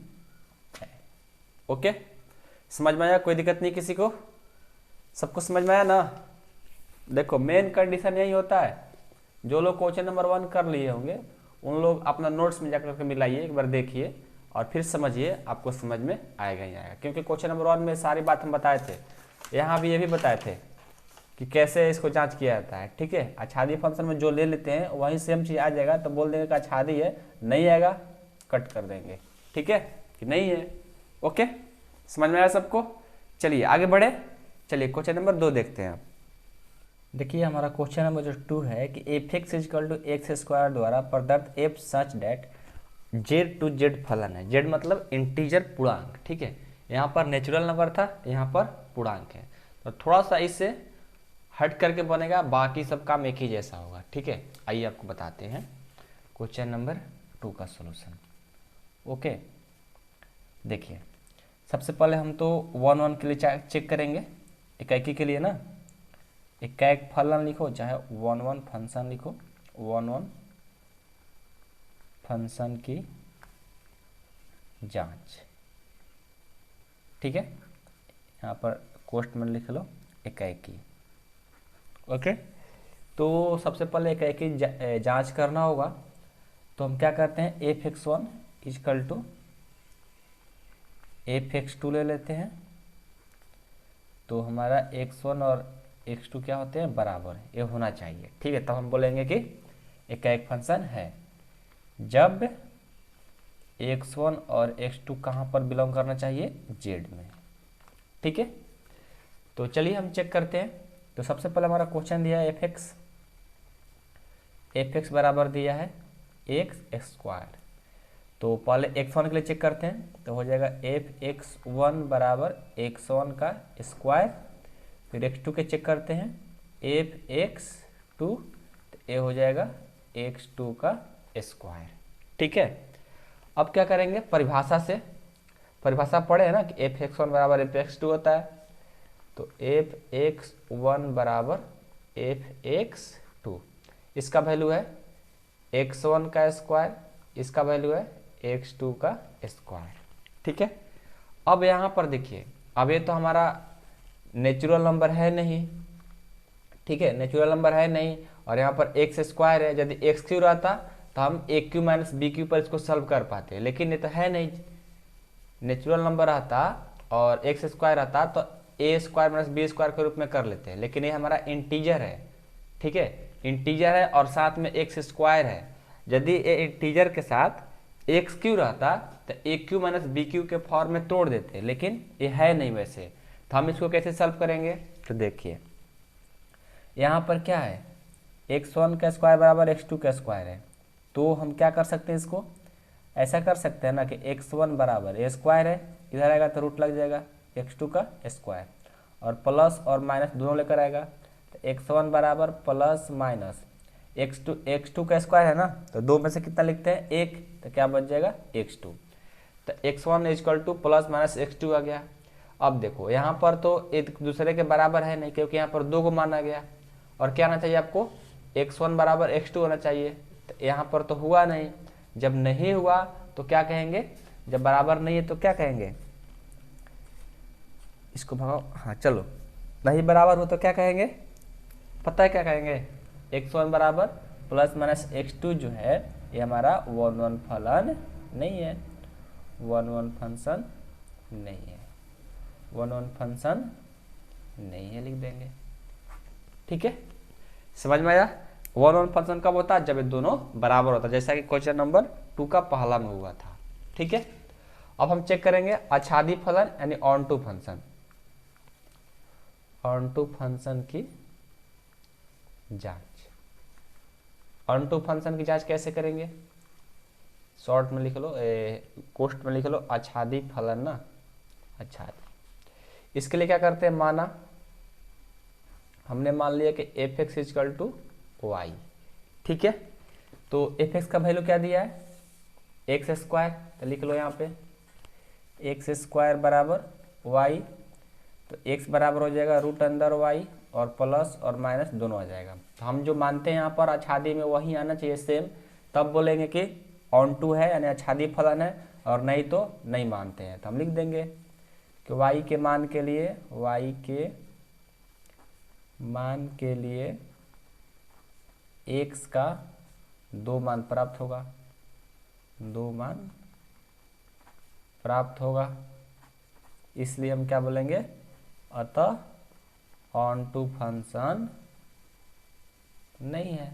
S1: है। ओके, समझ में आया, कोई दिक्कत नहीं किसी को, सबको समझ में आया ना। देखो मेन कंडीशन यही होता है, जो लोग क्वेश्चन नंबर 1 कर लिए होंगे उन लोग अपना नोट्स में जाकर के मिलाइए, एक बार देखिए और फिर समझिए, आपको समझ में आएगा ही आएगा, क्योंकि क्वेश्चन नंबर 1 में सारी बात हम बताए थे, यहाँ भी ये भी बताए थे कि कैसे इसको जांच किया जाता है, ठीक है। आच्छादी फंक्शन में जो ले लेते हैं वही सेम चीज़ आ जाएगा तो बोल देंगे कि आच्छादी है, नहीं आएगा कट कर देंगे, ठीक है कि नहीं है। ओके, समझ में आया सबको। चलिए आगे बढ़े, चलिए क्वेश्चन नंबर 2 देखते हैं। देखिए हमारा क्वेश्चन नंबर जो 2 है कि F x is equal to X square द्वारा प्रदत्त F such that Z to Z फलन है, जेड मतलब इंटीजर पूर्णांक, ठीक है। यहाँ पर नेचुरल नंबर था, यहाँ पर पूर्णांक है, तो थोड़ा सा इससे हट करके बनेगा, बाकी सब काम एक ही जैसा होगा, ठीक है। आइए आपको बताते हैं क्वेश्चन नंबर 2 का सोल्यूशन। ओके, देखिए सबसे पहले हम तो 1 1 के लिए चेक करेंगे, इकाई के लिए ना, एकाएक फलन लिखो चाहे वन वन फंक्शन लिखो, वन वन फंक्शन की जांच। ठीक है, यहाँ पर कोष्ठ में लिख लो एकाएकी। ओके, तो सबसे पहले एकाएकी जांच करना होगा, तो हम क्या करते हैं f(x1) इजकल टू f(x2) ले लेते हैं। तो हमारा x1 और x2 क्या होते हैं, बराबर, ये होना चाहिए। ठीक है, तब हम बोलेंगे कि एकाएक फंक्शन है। जब x1 और x2 कहाँ पर बिलोंग करना चाहिए, z में। ठीक है, तो चलिए हम चेक करते हैं। तो सबसे पहले हमारा क्वेश्चन दिया है f(x) बराबर दिया है x²। तो पहले x1 के लिए चेक करते हैं, तो हो जाएगा f(x1) बराबर x1 का स्क्वायर। फिर x2 के चेक करते हैं f(x2), तो ये हो जाएगा x2 का स्क्वायर। ठीक है, अब क्या करेंगे, परिभाषा से, परिभाषा पढ़े है ना कि f(x1) बराबर f(x2) होता है। तो f(x1) बराबर f(x2), इसका वैल्यू है x1 का स्क्वायर, इसका वैल्यू है x2 का स्क्वायर। ठीक है, अब यहाँ पर देखिए, अब ये तो हमारा नेचुरल नंबर है नहीं। ठीक है, नेचुरल नंबर है नहीं, और यहाँ पर x² है। यदि x³ रहता तो हम a³ माइनस b³ पर इसको सॉल्व कर पाते, लेकिन ये तो है नहीं। नेचुरल नंबर रहता और x² रहता तो a² माइनस b² के रूप में कर लेते हैं, लेकिन ये हमारा इंटीजर है। ठीक है, इंटीजर है और साथ में x² है। यदि ये इंटीजर के साथ x³ रहता तो a³ माइनस b³ के फॉर्म में तोड़ देते, लेकिन ये है नहीं वैसे। तो हम इसको कैसे सॉल्व करेंगे, तो देखिए यहाँ पर क्या है, x1 का स्क्वायर बराबर x2 का स्क्वायर है। तो हम क्या कर सकते हैं, इसको ऐसा कर सकते हैं ना कि x1 बराबर a² है, इधर आएगा तो रूट लग जाएगा x2 का स्क्वायर, और प्लस और माइनस दोनों लेकर आएगा। तो x1 बराबर प्लस माइनस x2 का स्क्वायर है ना, तो दो में से कितना लिखते हैं, एक, तो क्या बच जाएगा x2। तो x1 equal to plus minus x2 आ गया। अब देखो यहाँ पर तो एक दूसरे के बराबर है नहीं, क्योंकि यहाँ पर दो को माना गया, और क्या आना चाहिए आपको, x1 बराबर x2 होना चाहिए। तो यहाँ पर तो हुआ नहीं, जब नहीं हुआ तो क्या कहेंगे, जब बराबर नहीं है तो क्या कहेंगे, इसको भगाओ, हाँ चलो, नहीं बराबर हो तो क्या कहेंगे, पता है क्या कहेंगे, x1 बराबर प्लस माइनस x2 जो है ये हमारा वन वन फलन नहीं है, वन वन फंक्शन नहीं है, वन वन फंक्शन नहीं है, लिख देंगे। ठीक है, समझ में आया। वन वन फंक्शन कब होता है, जब ये दोनों बराबर होता है, जैसा कि क्वेश्चन नंबर 2 का पहला में हुआ था। ठीक है, अब हम चेक करेंगे आच्छादी फलन यानी onto function, onto function की जांच। ऑन टू फंक्शन की जांच कैसे करेंगे, शॉर्ट में लिख लो, कोष्ठ में लिख लो आच्छादी फलन ना, आच्छादी। इसके लिए क्या करते हैं, माना हमने मान लिया कि f(x) इजकल टू y। ठीक है, तो f(x) का वैल्यू क्या दिया है, x², तो लिख लो यहाँ पे x² बराबर y। तो x बराबर हो जाएगा रूट अंदर y, और प्लस और माइनस दोनों आ जाएगा। तो हम जो मानते हैं यहाँ पर आच्छादी में वही आना चाहिए सेम, तब बोलेंगे कि ऑन टू है यानी आच्छादी फलन है, और नहीं तो नहीं मानते हैं। तो हम लिख देंगे कि y के मान के लिए, y के मान के लिए x का 2 मान प्राप्त होगा, 2 मान प्राप्त होगा। इसलिए हम क्या बोलेंगे, अतः ऑन टू फंक्शन नहीं है।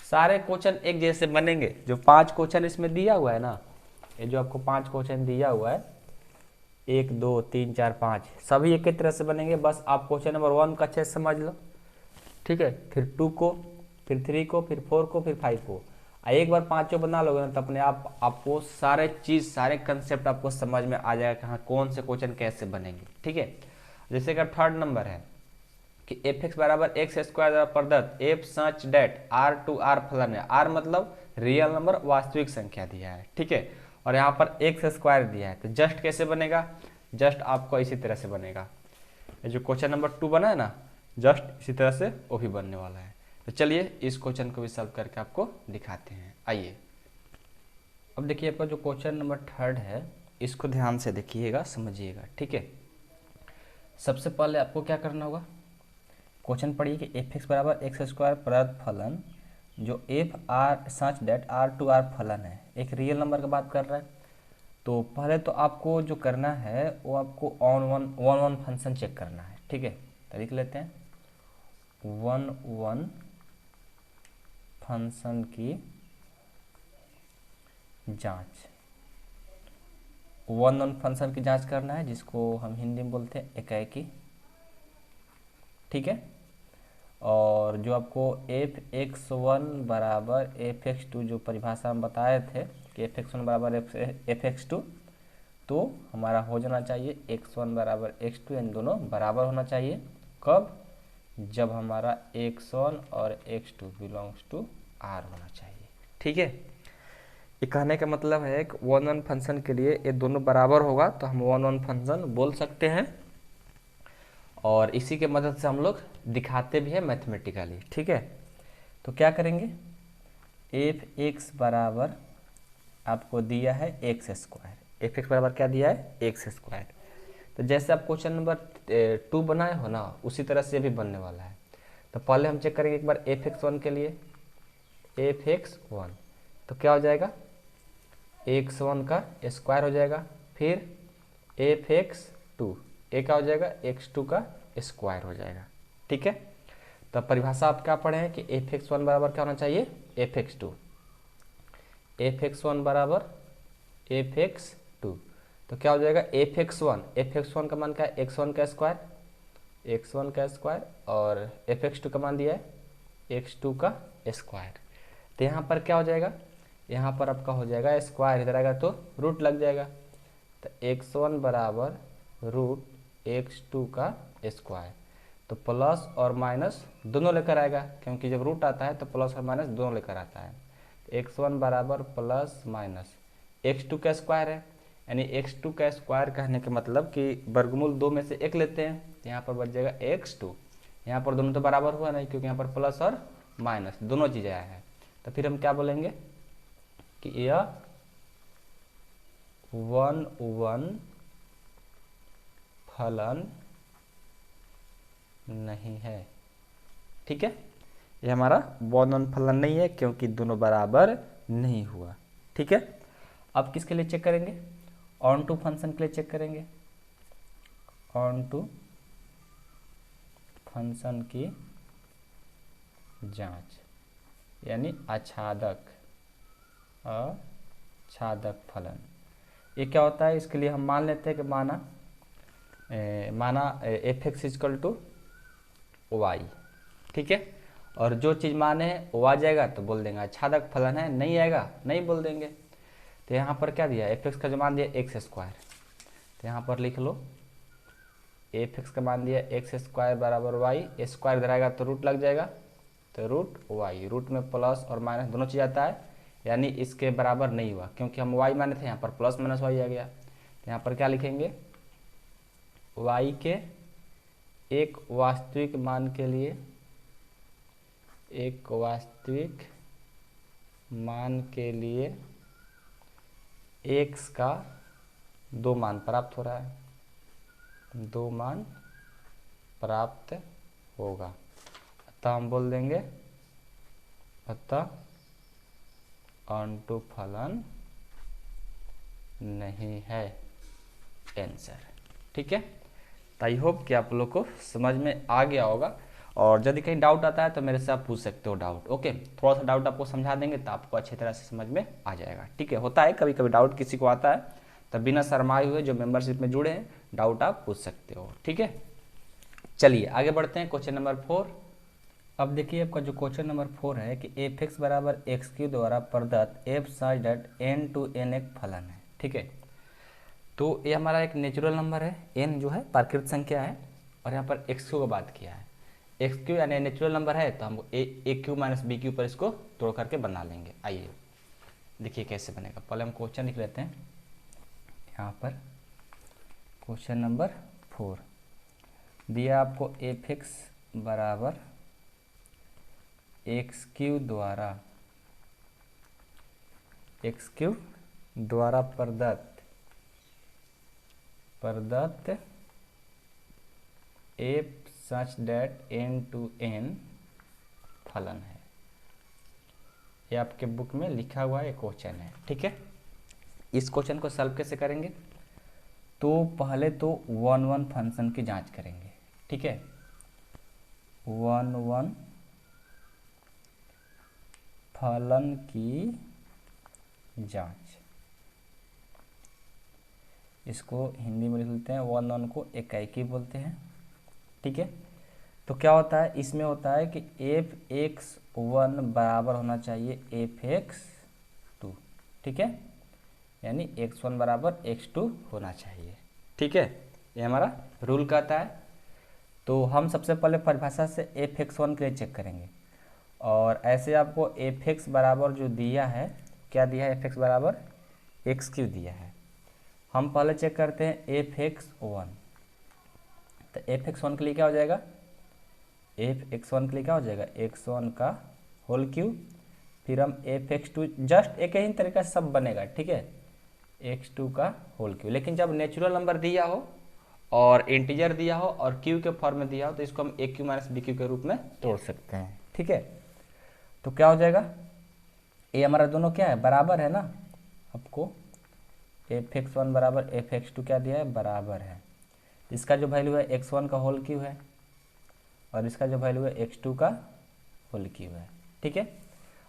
S1: सारे क्वेश्चन एक जैसे बनेंगे, जो 5 क्वेश्चन इसमें दिया हुआ है ना, ये जो आपको 5 क्वेश्चन दिया हुआ है, 1 2 3 4 5, सभी एक ही तरह से बनेंगे। बस आप क्वेश्चन नंबर 1 का अच्छे से समझ लो। ठीक है, फिर 2 को, फिर 3 को, फिर 4 को, फिर 5 को। एक बार 5 बना लोगे ना, तो अपने आप आपको सारे चीज़, सारे कंसेप्ट आपको समझ में आ जाएगा कि हाँ कौन से क्वेश्चन कैसे बनेंगे। ठीक है, जैसे कि 3rd नंबर है कि f(x) बराबर x² द्वारा प्रदत्त f सच डेट r फलन है। r मतलब रियल नंबर, वास्तविक संख्या दिया है। ठीक है, और यहाँ पर x² दिया है, तो जस्ट कैसे बनेगा, जस्ट आपको इसी तरह से बनेगा। जो क्वेश्चन नंबर 2 बना है ना, जस्ट इसी तरह से वो भी बनने वाला है। तो चलिए इस क्वेश्चन को भी सॉल्व करके आपको दिखाते हैं। आइए अब देखिए आपका जो क्वेश्चन नंबर 3 है इसको ध्यान से देखिएगा, समझिएगा, ठीक है। सबसे पहले आपको क्या करना होगा, क्वेश्चन पढ़िए कि एफ एक्स बराबर एक्स स्क्वायर प्रदत्त फलन जो F R such that R to R फलन है, एक रियल नंबर की बात कर रहा है। तो पहले तो आपको जो करना है वो आपको ऑन वन फंक्शन चेक करना है, ठीक है। तो लिख लेते हैं वन फंक्शन की जांच, वन फंक्शन की जांच करना है जिसको हम हिंदी में बोलते हैं एकाएकी, ठीक है। और जो आपको एफ एक्स वन बराबर एफ एक्स टू जो परिभाषा हम बताए थे कि एफ एक्स वन बराबर एफ एक्स टू, तो हमारा हो जाना चाहिए एक्स वन बराबर एक्स टू, इन दोनों बराबर होना चाहिए। कब? जब हमारा एक्स वन और X two belongs to R होना चाहिए, ठीक है। ये कहने का मतलब है कि वन फंक्शन के लिए ये दोनों बराबर होगा तो हम वन फंक्शन बोल सकते हैं, और इसी के मदद से हम लोग दिखाते भी हैं मैथमेटिकली, ठीक है। तो क्या करेंगे, एफ एक्स बराबर आपको दिया है एक्स स्क्वायर, एफ एक्स बराबर क्या दिया है एक्स स्क्वायर। तो जैसे आप क्वेश्चन नंबर 2 बनाए हो ना उसी तरह से भी बनने वाला है। तो पहले हम चेक करेंगे एक बार एफ एक्स वन के लिए, एफ एक्स वन तो क्या हो जाएगा, एक्स वन का स्क्वायर हो जाएगा, फिर एफ एक्स टू ए का हो जाएगा एक्स टू का स्क्वायर हो जाएगा, ठीक है। तो परिभाषा आप क्या पढ़े हैं कि एफ एक्स वन बराबर क्या होना चाहिए F X two, F X one बराबर एफ एक्स टू, तो क्या हो जाएगा एफ एक्स वन का मान क्या है एक्स वन का स्क्वायर, एक्स वन का स्क्वायर, और एफ एक्स टू का मान दिया है एक्स टू का स्क्वायर। तो यहाँ पर क्या हो जाएगा, यहाँ पर आपका हो जाएगा स्क्वायर, इधर आएगा तो रूट लग जाएगा। तो एक्स वन बराबर रूट एक्स टू का स्क्वायर, तो प्लस और माइनस दोनों लेकर आएगा, क्योंकि जब रूट आता है तो प्लस और माइनस दोनों लेकर आता है। एक्स वन बराबर प्लस माइनस एक्स टू का स्क्वायर है, यानी एक्स टू का स्क्वायर कहने का मतलब कि वर्गमूल 2 में से 1 लेते हैं, तो यहाँ पर बच जाएगा एक्स टू। यहाँ पर दोनों तो बराबर हुआ नहीं क्योंकि यहाँ पर प्लस और माइनस दोनों चीज़ें आया है। तो फिर हम क्या बोलेंगे कि यह वन फलन नहीं है, ठीक है। ये हमारा वन फलन नहीं है क्योंकि दोनों बराबर नहीं हुआ, ठीक है। अब किसके लिए चेक करेंगे, ऑन टू फंक्शन के लिए चेक करेंगे, ऑन टू फंक्शन की जांच, यानी आच्छादक फलन। ये क्या होता है, इसके लिए हम मान लेते हैं कि माना F x is equal to Y, ठीक है। और जो चीज़ माने है वो आ जाएगा तो बोल देंगे आच्छादक फलन है, नहीं आएगा नहीं बोल देंगे। तो यहाँ पर क्या दिया, एफ एक्स का जो मान दिया एक्स स्क्वायर, तो यहाँ पर लिख लो एफ एक्स का मान दिया एक्स स्क्वायर बराबर वाई, स्क्वायर इधर आएगा तो रूट लग जाएगा, तो रूट वाई, रूट में प्लस और माइनस दोनों चीज़ आता है, यानी इसके बराबर नहीं हुआ क्योंकि हम वाई माने थे, यहाँ पर प्लस माइनस वाई आ गया। तो यहाँ पर क्या लिखेंगे, वाई के एक वास्तविक मान के लिए, एक वास्तविक मान के लिए एक्स का 2 मान प्राप्त हो रहा है, 2 मान प्राप्त होगा, अतः हम बोल देंगे अतः ऑनटू फलन नहीं है आंसर, ठीक है। तो आई होप कि आप लोग को समझ में आ गया होगा, और यदि कहीं डाउट आता है तो मेरे से आप पूछ सकते हो डाउट, ओके। थोड़ा सा डाउट आपको समझा देंगे तो आपको अच्छी तरह से समझ में आ जाएगा, ठीक है। होता है कभी कभी डाउट किसी को आता है, तब बिना शर्माए हुए जो मेंबरशिप में जुड़े हैं डाउट आप पूछ सकते हो, ठीक है। चलिए आगे बढ़ते हैं क्वेश्चन नंबर 4। अब देखिए आपका जो क्वेश्चन नंबर 4 है कि एफ एक्स बराबर एक्स क्यू द्वारा प्रदत्त F such that N to N एक फलन है, ठीक है। तो ये हमारा एक नेचुरल नंबर है, एन जो है प्राकृतिक संख्या है, और यहाँ पर एक्स क्यू का बात किया है। एक्स क्यू यानी नेचुरल नंबर है तो हम ए क्यू माइनस बी क्यू पर इसको तोड़ करके बना लेंगे। आइए देखिए कैसे बनेगा, पहले हम क्वेश्चन लिख लेते हैं। यहाँ पर क्वेश्चन नंबर 4 दिया आपको एफ एक्स बराबर एक्स क्यू द्वारा प्रदत्त F such that n to n फलन है। ये आपके बुक में लिखा हुआ एक क्वेश्चन है, ठीक है। इस क्वेश्चन को सॉल्व कैसे करेंगे, तो पहले तो 1 फंक्शन की जांच करेंगे, ठीक है। 1 फलन की जांच, इसको हिंदी में लिख लेते हैं, 1 को एकाएकी बोलते हैं, ठीक है। तो क्या होता है, इसमें होता है कि f(x1) बराबर होना चाहिए f(x2), ठीक है, यानी x1 बराबर x2 होना चाहिए, ठीक है। ये हमारा रूल कहता है। तो हम सबसे पहले परिभाषा से f(x1) के लिए चेक करेंगे, और ऐसे आपको f(x) बराबर जो दिया है, क्या दिया है, f(x) बराबर x3 दिया है। हम पहले चेक करते हैं f(x1), तो f(x1) के लिए क्या हो जाएगा, f(x1) के लिए क्या हो जाएगा, x1 का होल क्यूब, फिर हम f(x2), जस्ट एक ही तरीका से सब बनेगा, ठीक है, x2 का होल क्यूब। लेकिन जब नेचुरल नंबर दिया हो और इंटीजर दिया हो और क्यू के फॉर्म में दिया हो, तो इसको हम a cube minus B cube के रूप में तोड़ सकते हैं, ठीक है। तो क्या हो जाएगा, ये हमारा दोनों क्या है, बराबर है ना। आपको f(x1) बराबर f(x2) क्या दिया है, बराबर है। इसका जो वैल्यू है x1 का होल क्यूब है, और इसका जो वैल्यू है x2 का होल क्यूब है, ठीक है।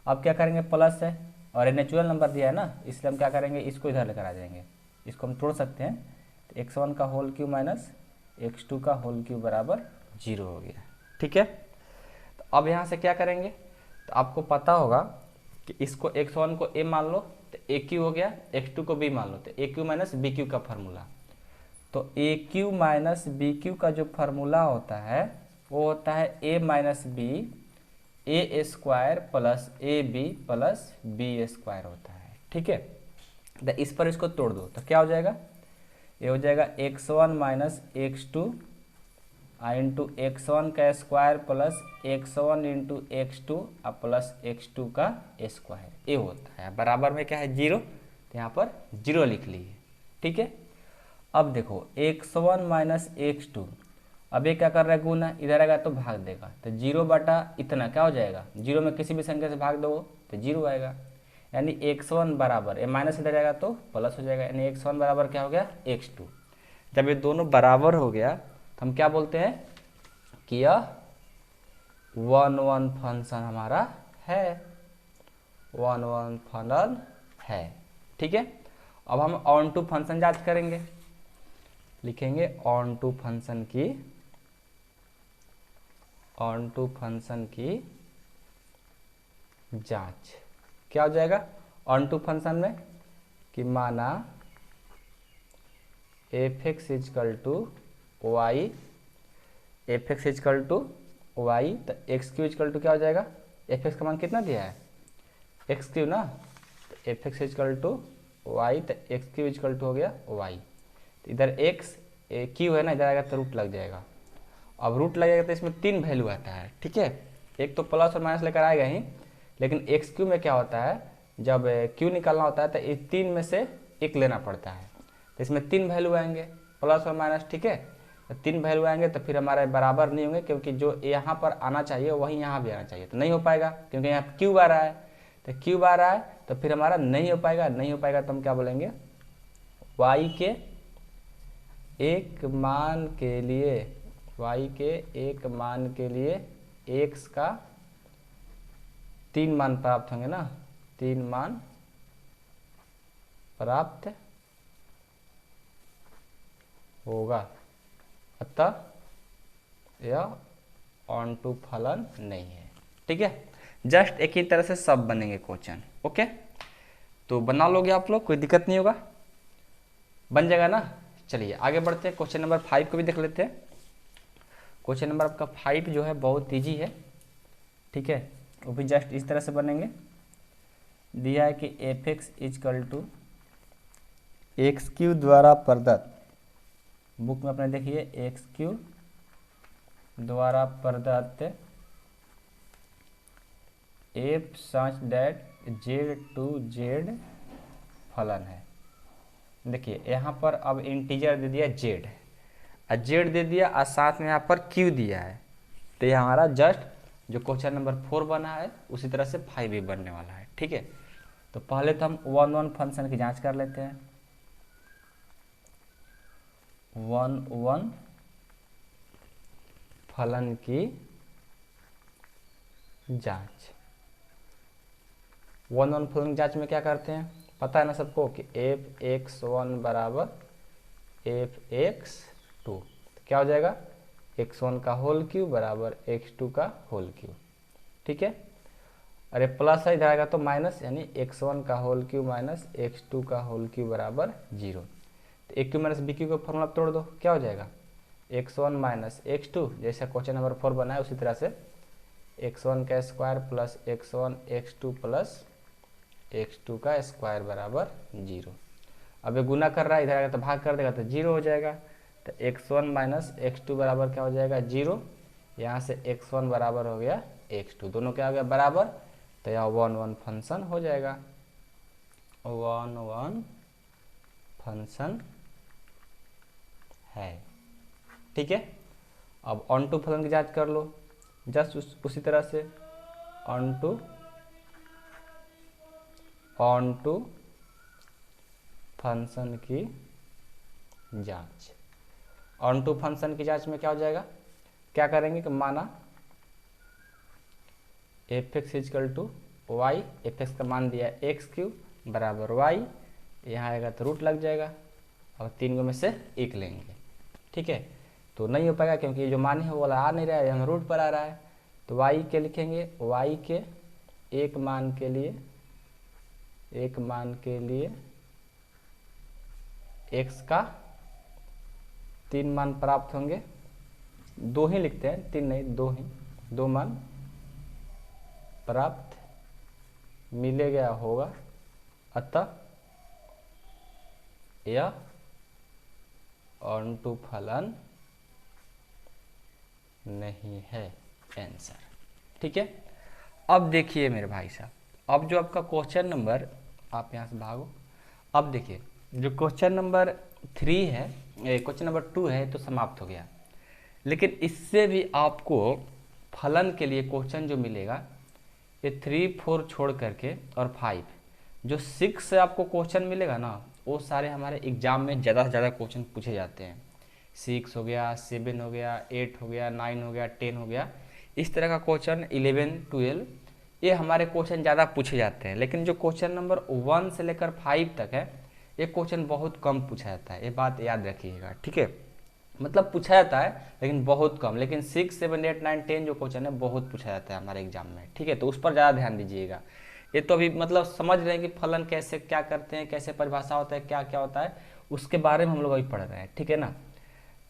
S1: अब क्या करेंगे, प्लस है और ये नेचुरल नंबर दिया है ना, इसलिए हम क्या करेंगे, इसको इधर लेकर आ जाएंगे, इसको हम तोड़ सकते हैं। तो x1 का होल क्यूब माइनस x2 का होल क्यूब बराबर 0 हो गया, ठीक है। तो अब यहाँ से क्या करेंगे, तो आपको पता होगा कि इसको x1 को a मान लो तो a क्यू हो गया, x2 को b मान लो तो a cube minus B cube का फार्मूला। तो a cube minus B cube का जो फार्मूला होता है वो होता है a minus B A square plus A B plus B square होता है, ठीक है। तो इस पर इसको तोड़ दो तो क्या हो जाएगा, ये हो जाएगा x1 minus x2 into x1 का square plus x1 into x2 plus x2 का स्क्वायर, ये होता है। बराबर में क्या है, 0, तो यहाँ पर 0 लिख लिए, ठीक है। अब देखो x1 माइनस x2, अब ये क्या कर रहा है, गुना, इधर आएगा तो भाग देगा, तो 0 बटा इतना क्या हो जाएगा, 0 में किसी भी संख्या से भाग दो तो 0 आएगा, यानी x1 बराबर, ये माइनस इधर जाएगा तो प्लस हो जाएगा, यानी x1 बराबर क्या हो गया, x2। जब ये दोनों बराबर हो गया तो हम क्या बोलते हैं कि यह 1 फंक्शन हमारा है, 1 फलन है, ठीक है। अब हम ऑन टू फंक्शन जांच करेंगे, लिखेंगे ऑन टू फंक्शन की जांच। क्या हो जाएगा ऑन टू फंक्शन में, कि माना f(x) equal to Y, f(x) equal to Y, तो x3 इजकल टू क्या हो जाएगा, f(x) का मान कितना दिया है, x3 ना, तो f(x) इजकल टू वाई, तो x3 इजकल टू हो गया y, तो इधर x क्यू है ना, इधर आएगा तो रूट लग जाएगा। अब रूट लगेगा तो इसमें 3 वैल्यू आता है, ठीक है। एक तो प्लस और माइनस लेकर आएगा ही, लेकिन एक्स क्यू में क्या होता है, जब क्यू निकालना होता है तो इस 3 में से एक लेना पड़ता है, तो इसमें 3 वैल्यू आएंगे, प्लस और माइनस, ठीक है। तो 3 वैल्यू आएंगे तो फिर हमारे बराबर नहीं होंगे, क्योंकि जो यहाँ पर आना चाहिए वही यहाँ भी आना चाहिए, तो नहीं हो पाएगा, क्योंकि यहाँ क्यूब आ रहा है, तो क्यूब आ रहा है तो फिर हमारा नहीं हो पाएगा, तो हम क्या बोलेंगे, वाई के एक मान के लिए x का 3 मान प्राप्त होंगे ना, 3 मान प्राप्त होगा, अतः यह ऑन टू फलन नहीं है, ठीक है। जस्ट एक ही तरह से सब बनेंगे क्वेश्चन, ओके। तो बना लोगे आप लोग, कोई दिक्कत नहीं होगा, बन जाएगा ना। चलिए आगे बढ़ते हैं, क्वेश्चन नंबर 5 को भी देख लेते हैं। क्वेश्चन नंबर आपका 5 जो है बहुत ईजी है, ठीक है, वो भी जस्ट इस तरह से बनेंगे। दिया है कि f(x) इजकल टू x3 द्वारा प्रदत्त, बुक में अपने देखिए x3 द्वारा प्रदत्त F such that Z to Z फलन है। देखिए यहाँ पर अब इंटीजर दे दिया जेड, और जेड दे दिया और साथ में यहाँ पर क्यू दिया है, तो ये हमारा जस्ट जो क्वेश्चन नंबर 4 बना है उसी तरह से 5 भी बनने वाला है। ठीक है, तो पहले तो हम 1 फंक्शन की जांच कर लेते हैं। 1 फलन की जांच। 1 फलन की जांच में क्या करते हैं, पता है ना सबको कि f(x1) बराबर f(x2), तो क्या हो जाएगा x1 का होल क्यूब बराबर x2 का होल क्यूब। ठीक है, अरे प्लस है इधर आएगा तो माइनस, यानी x1 का होल क्यूब माइनस x2 का होल क्यूब बराबर 0। तो ए क्यू माइनस बी क्यू को फॉर्मूला तोड़ दो, क्या हो जाएगा x1 माइनस x2, जैसा क्वेश्चन नंबर 4 बना है उसी तरह से x1 का square plus x1 x2 plus x2 का स्क्वायर बराबर 0। अब ये गुना कर रहा है, इधर आएगा तो भाग कर देगा तो 0 हो जाएगा। तो x1 माइनस x2 बराबर क्या हो जाएगा 0, यहाँ से x1 बराबर हो गया x2, दोनों क्या हो गया बराबर, तो यहाँ 1 फंक्शन हो जाएगा। 1 फंक्शन है। ठीक है, अब ऑन टू फलन की जांच कर लो, जस्ट उसी तरह से ऑन टू फंक्शन की जांच। ऑन टू फंक्शन की जांच में क्या हो जाएगा, क्या करेंगे कि माना f(x) = y, f(x) का मान दिया x³ बराबर y, यहाँ आएगा तो रूट लग जाएगा, और 3 में से 1 लेंगे। ठीक है, तो नहीं हो पाएगा क्योंकि जो मान है वो वाला आ नहीं रहा है, यहाँ रूट पर आ रहा है, तो y के लिखेंगे, y के एक मान के लिए x का 3 मान प्राप्त होंगे। 2 ही लिखते हैं, 3 नहीं, 2 ही, 2 मान प्राप्त मिलेगा होगा, अतः यह ऑन टू फलन नहीं है आंसर। ठीक है, अब देखिए मेरे भाई साहब, अब जो आपका क्वेश्चन नंबर, आप यहाँ से भागो, अब देखिए जो क्वेश्चन नंबर 3 है, क्वेश्चन नंबर 2 है तो समाप्त हो गया, लेकिन इससे भी आपको फलन के लिए क्वेश्चन जो मिलेगा ये 3, 4 छोड़ करके और 5, जो 6 से आपको क्वेश्चन मिलेगा ना, वो सारे हमारे एग्जाम में ज़्यादा से ज़्यादा क्वेश्चन पूछे जाते हैं। 6 हो गया, 7 हो गया, 8 हो गया, 9 हो गया, 10 हो गया, इस तरह का क्वेश्चन 11, 12 ये हमारे क्वेश्चन ज़्यादा पूछे जाते हैं। लेकिन जो क्वेश्चन नंबर 1 से लेकर 5 तक है, ये क्वेश्चन बहुत कम पूछा जाता है, ये बात याद रखिएगा। ठीक है, मतलब पूछा जाता है लेकिन बहुत कम, लेकिन 6, 7, 8, 9, 10 जो क्वेश्चन है बहुत पूछा जाता है हमारे एग्जाम में। ठीक है, तो उस पर ज़्यादा ध्यान दीजिएगा। ये तो अभी मतलब समझ रहे हैं कि फलन कैसे क्या करते हैं, कैसे परिभाषा होता है, क्या क्या होता है, उसके बारे में हम लोग अभी पढ़ रहे हैं। ठीक है ना,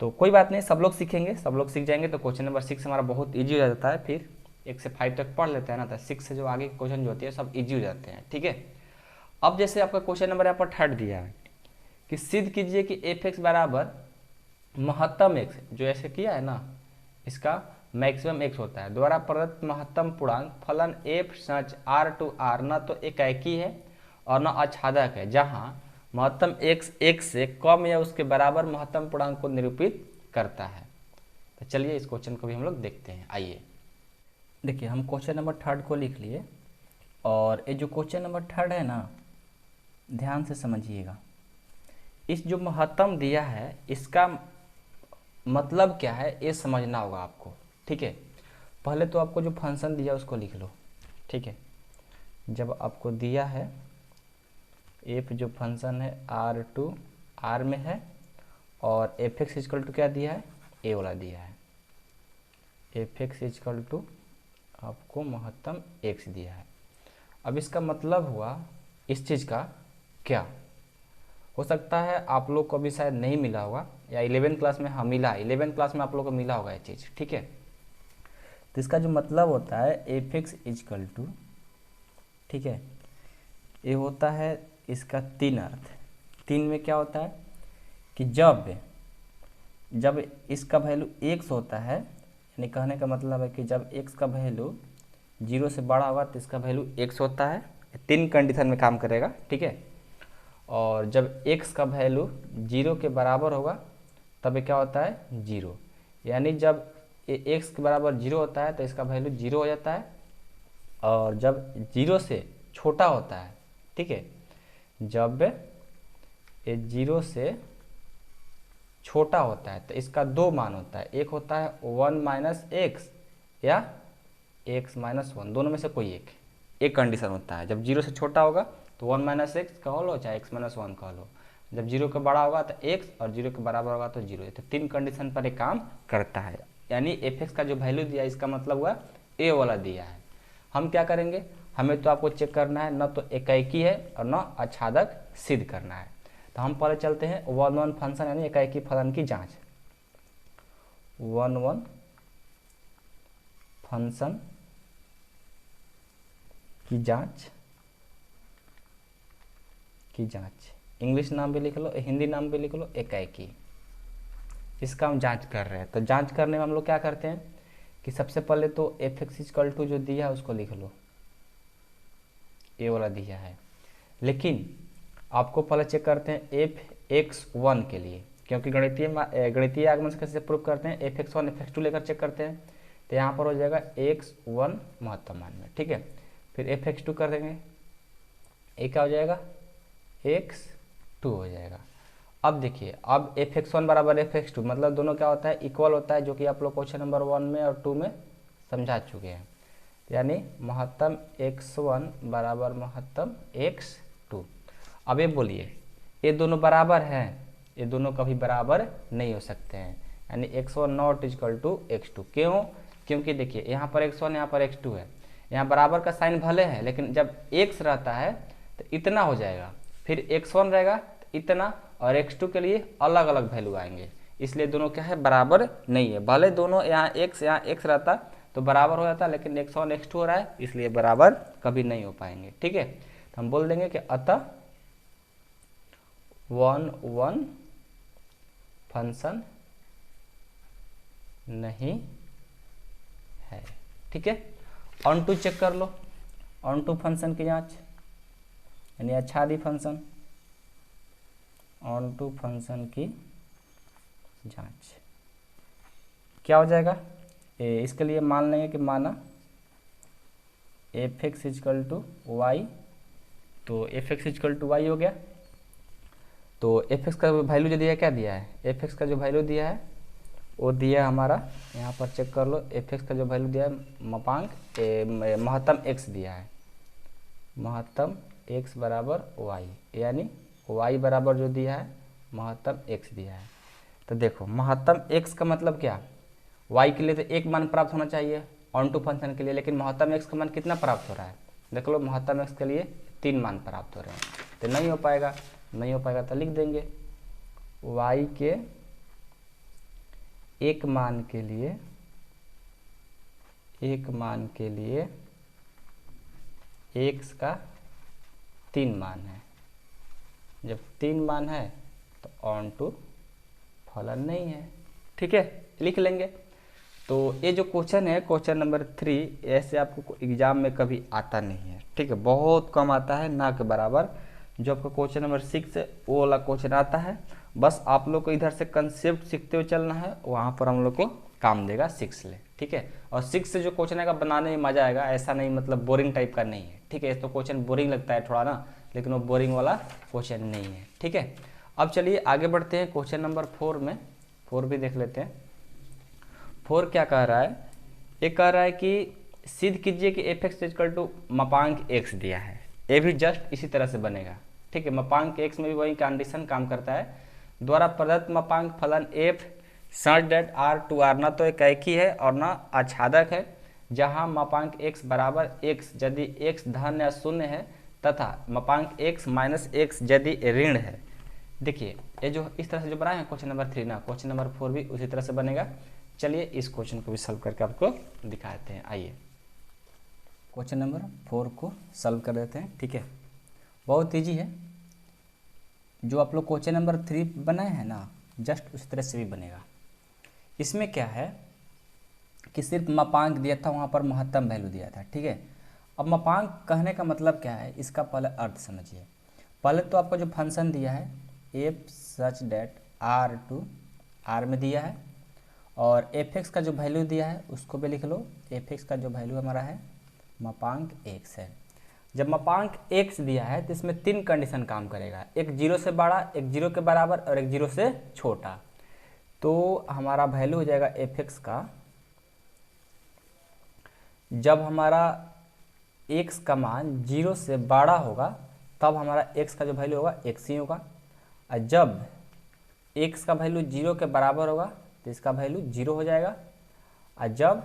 S1: तो कोई बात नहीं, सब लोग सीखेंगे, सब लोग सीख जाएंगे, तो क्वेश्चन नंबर 6 हमारा बहुत ईजी हो जाता है। फिर 1 से 5 तक पढ़ लेते हैं ना, तो 6 से जो आगे क्वेश्चन जो होती है सब ईजी हो जाते हैं। ठीक है, अब जैसे आपका क्वेश्चन नंबर यहाँ पर 3 दिया है कि सिद्ध कीजिए कि f(x) बराबर महत्तम x, जो ऐसे किया है ना, इसका मैक्सिमम x होता है, द्वारा प्रदत्त महत्तम पूर्णांक फलन f such r to r न तो एकाएकी है और न आच्छादक है, जहाँ महत्तम x 1 से कम या उसके बराबर महत्तम पूर्णांक को निरूपित करता है। तो चलिए इस क्वेश्चन को भी हम लोग देखते हैं। आइए देखिए, हम क्वेश्चन नंबर 3 को लिख लिए, और ये जो क्वेश्चन नंबर 3 है ना, ध्यान से समझिएगा। इस जो महत्तम दिया है इसका मतलब क्या है ये समझना होगा आपको। ठीक है, पहले तो आपको जो फंक्शन दिया उसको लिख लो। ठीक है, जब आपको दिया है f जो फंक्शन है r टू r में है, और f(x) = क्या दिया है, a वाला दिया है, f(x) = आपको महत्तम x दिया है। अब इसका मतलब हुआ इस चीज़ का क्या हो सकता है, आप लोग को अभी शायद नहीं मिला होगा, या 11 क्लास में हाँ मिला है, 11 क्लास में आप लोग को मिला होगा ये चीज़। ठीक है, तो इसका जो मतलब होता है f(x) = ठीक है, ये होता है इसका 3 अर्थ। 3 में क्या होता है कि जब इसका वैल्यू x होता है, यानी कहने का मतलब है कि जब x का वैल्यू 0 से बड़ा होगा तो इसका वैल्यू x होता है। 3 कंडीशन में काम करेगा, ठीक है। और जब x का वैल्यू 0 के बराबर होगा तब ये क्या होता है 0, यानी जब x के बराबर 0 होता है तो इसका वैल्यू 0 हो जाता है। और जब 0 से छोटा होता है, ठीक है, जब ये 0 से छोटा होता है तो इसका 2 मान होता है, एक होता है 1 माइनस एक्स या x माइनस 1, दोनों में से कोई एक कंडीशन होता है। जब 0 से छोटा होगा तो 1 माइनस एक्स कह लो चाहे x माइनस 1 कह लो, जब 0 के बड़ा होगा तो x और 0 के बराबर होगा तो 0। तो 3 कंडीशन पर ये काम करता है। यानी f(x) का जो वैल्यू दिया है इसका मतलब हुआ a वाला दिया है। हम क्या करेंगे, हमें तो आपको चेक करना है, न तो एकाएकी है और न आच्छादक सिद्ध करना है। तो हम पहले चलते हैं 1-1 फंक्शन यानी एकाएकी फलन की जांच। 1-1 फंक्शन की जांच, इंग्लिश नाम भी लिख लो, हिंदी नाम भी लिख लो, एकाएकी। इसका हम जांच कर रहे हैं। तो जांच करने में हम लोग क्या करते हैं कि सबसे पहले तो f(x) जो दिया है उसको लिख लो, ए वाला दिया है। लेकिन आपको पहले चेक करते हैं f(x1) के लिए, क्योंकि गणितीय आगमन से कैसे प्रूव करते हैं, f(x1) f(x2) लेकर चेक करते हैं। तो यहाँ पर हो जाएगा x1 महत्तम मान में, ठीक है। फिर f(x2) कर देंगे, ये क्या हो जाएगा x2 हो जाएगा। अब देखिए, अब f(x1) बराबर f(x2) मतलब दोनों क्या होता है इक्वल होता है, जो कि आप लोग क्वेश्चन नंबर 1 में और 2 में समझा चुके हैं। यानी महत्तम x1 बराबर महत्तम x2। अब ये बोलिए ये दोनों बराबर हैं, ये दोनों कभी बराबर नहीं हो सकते हैं, यानी x1 not equal to x2। क्यों? क्योंकि देखिए यहाँ पर x1 यहाँ पर x2 है, यहाँ बराबर का साइन भले है लेकिन जब x रहता है तो इतना हो जाएगा, फिर x1 रहेगा तो इतना, और x2 के लिए अलग अलग वैल्यू आएंगे, इसलिए दोनों क्या है बराबर नहीं है। भले दोनों यहाँ x रहता तो बराबर हो जाता, लेकिन x1 x2 हो रहा है इसलिए बराबर कभी नहीं हो पाएंगे, ठीक है। तो हम बोल देंगे कि अतः 1-1 फंक्शन नहीं है, ठीक है। ऑन टू चेक कर लो, ऑन टू फंक्शन की जांच यानी आच्छादी फंक्शन, ऑन टू फंक्शन की जांच क्या हो जाएगा, इसके लिए मान लेंगे कि माना f(x)y, तो f(x)y हो गया। तो f(x) का वैल्यू जो दिया है, क्या दिया है, f(x) का जो वैल्यू दिया है वो दिया हमारा, यहाँ पर चेक कर लो, f(x) का जो वैल्यू दिया है महत्तम x दिया है, महत्तम x बराबर y, यानी y बराबर जो दिया है महत्तम x दिया है। तो देखो महत्तम x का मतलब क्या, y के लिए तो एक मान प्राप्त होना चाहिए ऑन टू फंक्शन के लिए, लेकिन महत्तम x का मान कितना प्राप्त हो रहा है, देख लो महत्तम x के लिए 3 मान प्राप्त हो रहे हैं, तो नहीं हो पाएगा, नहीं हो पाएगा तो लिख देंगे y के एक मान के लिए x का 3 मान है, जब 3 मान है तो ऑन टू फलन नहीं है, ठीक है, लिख लेंगे। तो ये जो क्वेश्चन है क्वेश्चन नंबर 3, ऐसे आपको एग्जाम में कभी आता नहीं है, ठीक है, बहुत कम आता है, ना के बराबर। जो आपका क्वेश्चन नंबर 6 है वो वाला क्वेश्चन आता है, बस आप लोग को इधर से कंसेप्ट सीखते हुए चलना है, वहाँ पर हम लोग को काम देगा 6 ले, ठीक है। और 6 से जो क्वेश्चन आएगा बनाने में मजा आएगा, ऐसा नहीं मतलब बोरिंग टाइप का नहीं है, ठीक है। तो क्वेश्चन बोरिंग लगता है थोड़ा ना, लेकिन वो बोरिंग वाला क्वेश्चन नहीं है, ठीक है। अब चलिए आगे बढ़ते हैं क्वेश्चन नंबर 4 में, 4 भी देख लेते हैं। 4 क्या कह रहा है, ये कह रहा है कि सिद्ध कीजिए कि f(x) मापांक x दिया है, ये भी जस्ट इसी तरह से बनेगा, ठीक है। मापांक x में भी वही कंडीशन काम करता है, द्वारा प्रदत्त मापांक फलन f सच दैट r ना तो एक ही है और ना आच्छादक है, जहां मापांक x बराबर x यदि x धन या शून्य है तथा मापांक x माइनस x यदि ऋण है। देखिए ये जो इस तरह से जो बनाए हैं क्वेश्चन नंबर 3 ना, क्वेश्चन नंबर 4 भी उसी तरह से बनेगा। चलिए इस क्वेश्चन को भी सॉल्व करके आपको दिखाते हैं, आइए क्वेश्चन नंबर 4 को सॉल्व कर देते हैं, ठीक है। बहुत ईजी है, जो आप लोग क्वेश्चन नंबर 3 बनाए हैं ना, जस्ट उसी तरह से भी बनेगा। इसमें क्या है कि सिर्फ मापांक दिया था, वहाँ पर महत्तम वैल्यू दिया था, ठीक है। अब मापांक कहने का मतलब क्या है, इसका पहले अर्थ समझिए। पहले तो आपको जो फंक्शन दिया है F such that R to R में दिया है, और एफ एक्स का जो वैल्यू दिया है उसको भी लिख लो। एफ एक्स का जो वैल्यू हमारा है मापांक एक्स है। जब मापांक एक्स दिया है तो इसमें 3 कंडीशन काम करेगा, एक 0 से बड़ा, एक 0 के बराबर और एक 0 से छोटा। तो हमारा वैल्यू हो जाएगा एफ एक्स का, जब हमारा x का मान 0 से बड़ा होगा तब हमारा x का जो वैल्यू होगा x ही होगा, और जब x का वैल्यू 0 के बराबर होगा तो इसका वैल्यू 0 हो जाएगा, और जब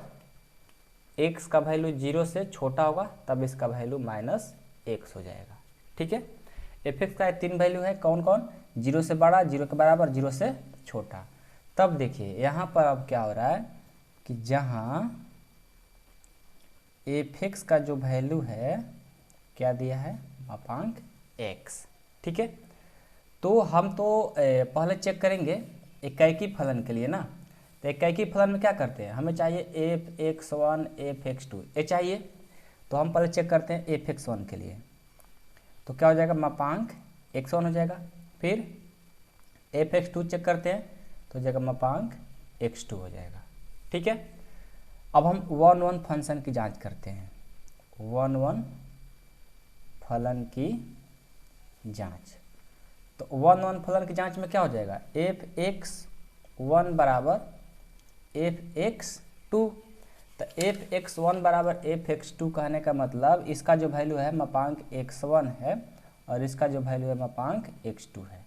S1: x का वैल्यू 0 से छोटा होगा तब इसका वैल्यू -x हो जाएगा, ठीक है। एफ एक्स का 3 वैल्यू है, कौन कौन, 0 से बड़ा, 0 के बराबर, 0 से छोटा। तब देखिए यहाँ पर अब क्या हो रहा है कि जहाँ एफ एक्स का जो वैल्यू है क्या दिया है, मापांक x, ठीक है। तो हम तो पहले चेक करेंगे इकाई फलन के लिए ना, तो इकाई फलन में क्या करते हैं, हमें चाहिए F X one F X two, ये चाहिए। तो हम पहले चेक करते हैं एफ एक्स वन के लिए, तो क्या हो जाएगा, मापांक एक्स वन हो जाएगा। फिर एफ एक्स टू चेक करते हैं तो हो जाएगा मापांक एक्स टू हो जाएगा, ठीक है। अब हम 1-1 फंक्शन की जांच करते हैं, 1-1 फलन की जांच। तो 1-1 फलन की जांच में क्या हो जाएगा, एफ एक्स वन बराबर एफ एक्स टू। तो एफ एक्स वन बराबर एफ एक्स टू कहने का मतलब इसका जो वैल्यू है मापांक एक्स वन है और इसका जो वैल्यू है मापांक एक्स टू है।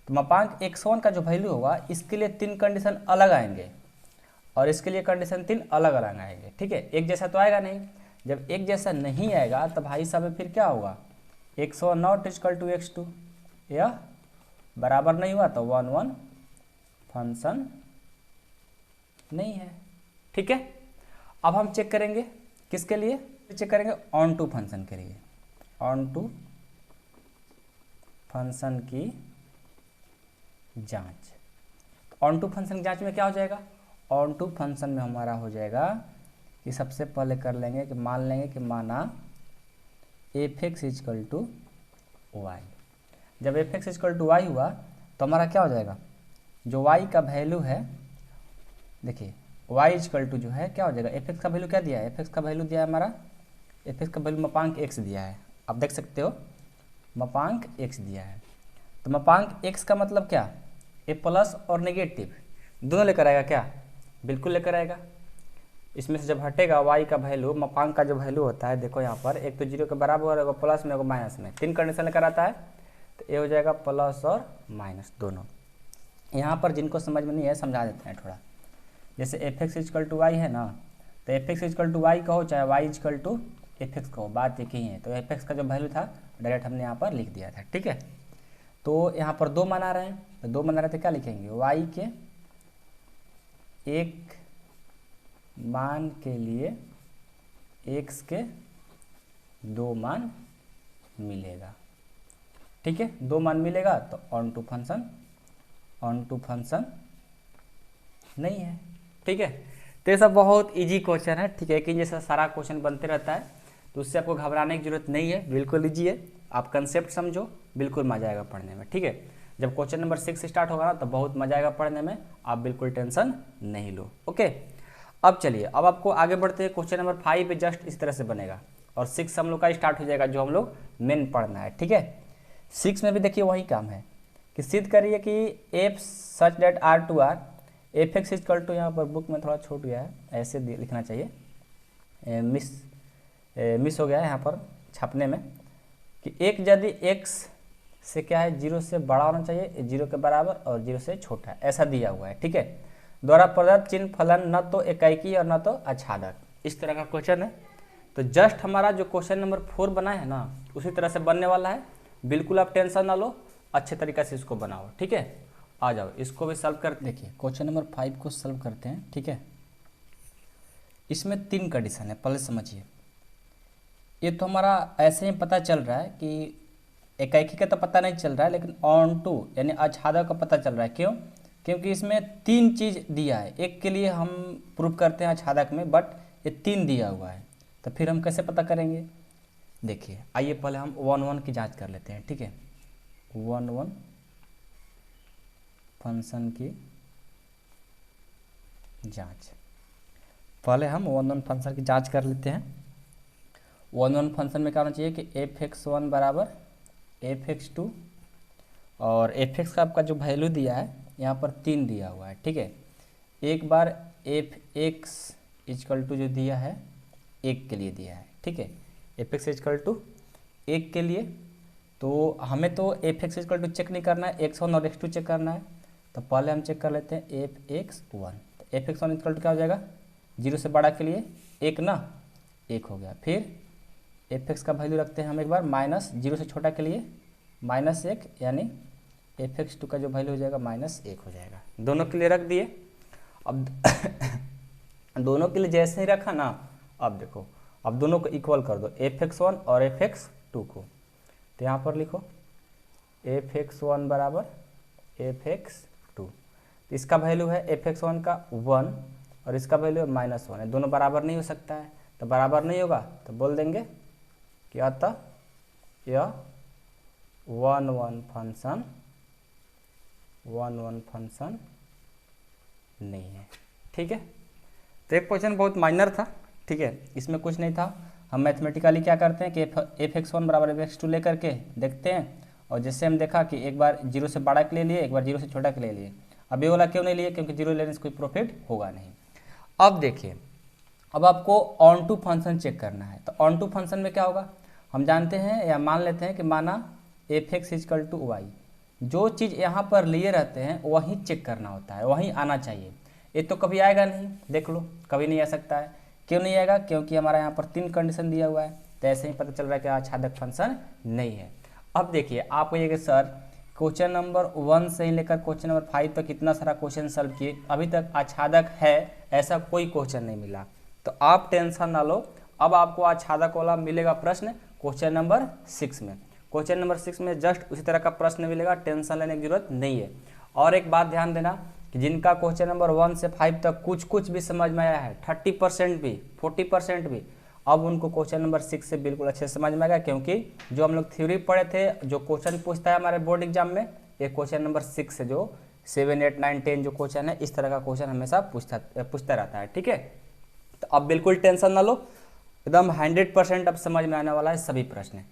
S1: तो मापांक एक्स वन का जो वैल्यू होगा इसके लिए 3 कंडीशन अलग आएंगे और इसके लिए कंडीशन 3 अलग अलग आएंगे, ठीक है। एक जैसा तो आएगा नहीं, जब एक जैसा नहीं आएगा तो भाई साहब फिर क्या होगा, X one not equal to X two, यह बराबर नहीं हुआ तो 1-1 फंक्शन नहीं है, ठीक है। अब हम चेक करेंगे किसके लिए, चेक करेंगे ऑन टू फंक्शन के लिए, ऑन टू फंक्शन की जांच। ऑन टू फंक्शन की जांच में क्या हो जाएगा, ऑन टू फंक्शन में हमारा हो जाएगा कि सबसे पहले कर लेंगे कि मान लेंगे कि माना F x is equal to Y. जब F x is equal to Y हुआ तो हमारा क्या हो जाएगा, जो वाई का वैल्यू है, देखिए वाई इजकल टू जो है क्या हो जाएगा, एफ एक्स का वैल्यू क्या दिया है, एफ एक्स का वैल्यू दिया है हमारा, एफ एक्स का वैल्यू मापांक एक्स दिया है, आप देख सकते हो मापांक एक्स दिया है। तो मापांक एक्स का मतलब क्या, ए प्लस और नेगेटिव दोनों लेकर आएगा क्या, बिल्कुल लेकर आएगा। इसमें से जब हटेगा y का वैल्यू, मापांक का जो वैल्यू होता है, देखो यहाँ पर एक तो 0 के बराबर होगा, प्लस में, माइनस में, 3 कंडीशन लेकर आता है, तो ये हो जाएगा प्लस और माइनस दोनों। यहाँ पर जिनको समझ में नहीं है समझा देते हैं थोड़ा। जैसे F x is equal to Y है ना, तो F x is equal to Y कहो चाहे Y equal to F X कहो, बात एक ही है। तो एफ एक्स का जो वैल्यू था डायरेक्ट हमने यहाँ पर लिख दिया था, ठीक है। तो यहाँ पर 2 मान आ रहे हैं, तो 2 मान आ रहे थे, क्या लिखेंगे, वाई के एक मान के लिए x के 2 मान मिलेगा, ठीक है। 2 मान मिलेगा तो onto function, onto function नहीं है, ठीक है। तो ये सब बहुत इजी क्वेश्चन है, ठीक है, कि जैसा सारा क्वेश्चन बनते रहता है तो उससे आपको घबराने की जरूरत नहीं है, बिल्कुल इजी है। आप कंसेप्ट समझो, बिल्कुल मजा आएगा पढ़ने में, ठीक है। जब क्वेश्चन नंबर 6 स्टार्ट होगा ना तो बहुत मजा आएगा पढ़ने में, आप बिल्कुल टेंशन नहीं लो, ओके। अब चलिए, अब आपको आगे बढ़ते हैं, क्वेश्चन नंबर 5 पे जस्ट इस तरह से बनेगा और 6 हम लोग का स्टार्ट हो जाएगा, जो हम लोग मेन पढ़ना है, ठीक है। 6 में भी देखिए वही काम है कि सिद्ध करिए कि F such that R to R F x is equal to, यहाँ पर बुक में थोड़ा छूट गया है, ऐसे लिखना चाहिए, मिस हो गया है यहाँ पर छापने में, कि एक यदि एक्स से क्या है 0 से बड़ा होना चाहिए, 0 के बराबर और 0 से छोटा, ऐसा दिया हुआ है, ठीक है। द्वारा प्रदत्त चिन्ह फलन न तो एकाकी और न तो आच्छादक, इस तरह का क्वेश्चन है। तो जस्ट हमारा जो क्वेश्चन नंबर 4 बना है ना उसी तरह से बनने वाला है, बिल्कुल आप टेंशन ना लो, अच्छे तरीके से इसको बनाओ, ठीक है। आ जाओ इसको भी सॉल्व करते, देखिए क्वेश्चन नंबर 5 को सॉल्व करते हैं, ठीक है। इसमें 3 कंडीशन है, पहले समझिए। ये तो हमारा ऐसे ही पता चल रहा है कि एकाकी का तो पता नहीं चल रहा है, लेकिन ऑन टू यानी आच्छादक का पता चल रहा है, क्यों कि क्योंकि इसमें 3 चीज़ दिया है। एक के लिए हम प्रूफ करते हैं आच्छादक में, बट ये 3 दिया हुआ है, तो फिर हम कैसे पता करेंगे? देखिए आइए पहले हम 1 1 की जांच कर लेते हैं। ठीक है, 1 1 फंक्शन की जांच, पहले हम 1 1 फंक्शन की जांच कर लेते हैं। 1 1 फंक्शन में क्या होना चाहिए कि f(x1) बराबर f(x2) और f(x) का आपका जो वैल्यू दिया है यहाँ पर 3 दिया हुआ है। ठीक है, एक बार f(x) इक्वल टू जो दिया है 1 के लिए दिया है। ठीक है, f(x) इक्वल टू 1 के लिए, तो हमें तो f(x) इक्वल टू चेक नहीं करना है, x1 और x2 चेक करना है। तो पहले हम चेक कर लेते हैं f(x1), तो f(x1) इक्वल टू क्या हो जाएगा? 0 से बड़ा के लिए 1 ना, 1 हो गया। फिर f(x) का वैल्यू रखते हैं हम एक बार -0 से छोटा के लिए -1, यानी f(x2) का जो वैल्यू हो जाएगा -1 हो जाएगा। दोनों के लिए रख दिए। अब दोनों के लिए जैसे ही रखा ना, अब देखो, अब दोनों को इक्वल कर दो, f(x1) और f(x2) को। तो यहाँ पर लिखो f(x1) बराबर f(x2), इसका वैल्यू है f(x1) का 1 और इसका वैल्यू है -1 है। दोनों बराबर नहीं हो सकता है, तो बराबर नहीं होगा तो बोल देंगे कि अतः यह 1 1 फंक्शन नहीं है। ठीक है, तो एक क्वेश्चन बहुत माइनर था। ठीक है, इसमें कुछ नहीं था। हम मैथमेटिकली क्या करते हैं कि f(x1) बराबर f(x2) लेकर के देखते हैं, और जैसे हम देखा कि एक बार 0 से बड़ा के लिए लिए, एक बार 0 से छोटा के लिए लिए। अब ये वाला क्यों नहीं लिए? क्योंकि 0 लेने से कोई प्रॉफिट होगा नहीं। अब देखिए, अब आपको ऑन टू फंक्शन चेक करना है। तो ऑन टू फंक्शन में क्या होगा? हम जानते हैं या मान लेते हैं कि माना f(x) इक्वल टू y, जो चीज़ यहाँ पर लिए रहते हैं वही चेक करना होता है, वही आना चाहिए। ये तो कभी आएगा नहीं, देख लो, कभी नहीं आ सकता है। क्यों नहीं आएगा? क्योंकि हमारा यहाँ पर 3 कंडीशन दिया हुआ है, तो ऐसे ही पता चल रहा है कि आच्छादक फंक्शन नहीं है। अब देखिए, आप कहिए कि सर क्वेश्चन नंबर 1 से ही लेकर क्वेश्चन नंबर 5 तक कितना सारा क्वेश्चन सॉल्व किए, अभी तक आच्छादक है ऐसा कोई क्वेश्चन नहीं मिला। तो आप टेंशन ना लो, अब आपको आच्छादक वाला मिलेगा प्रश्न क्वेश्चन नंबर 6 में। क्वेश्चन नंबर 6 में जस्ट उसी तरह का प्रश्न मिलेगा, टेंशन लेने की जरूरत नहीं है। और एक बात ध्यान देना कि जिनका क्वेश्चन नंबर 1 से 5 तक कुछ भी समझ में आया है, 30% भी, 40% भी, अब उनको क्वेश्चन नंबर 6 से बिल्कुल अच्छे से समझ में आएगा। क्योंकि जो हम लोग थ्योरी पढ़े थे, जो क्वेश्चन पूछता है हमारे बोर्ड एग्जाम में, ये क्वेश्चन नंबर 6 से जो 7 8 9 10 जो क्वेश्चन है, इस तरह का क्वेश्चन हमेशा पूछता रहता है। ठीक है, तो अब बिल्कुल टेंशन ना लो, एकदम 100% अब समझ में आने वाला है सभी प्रश्न।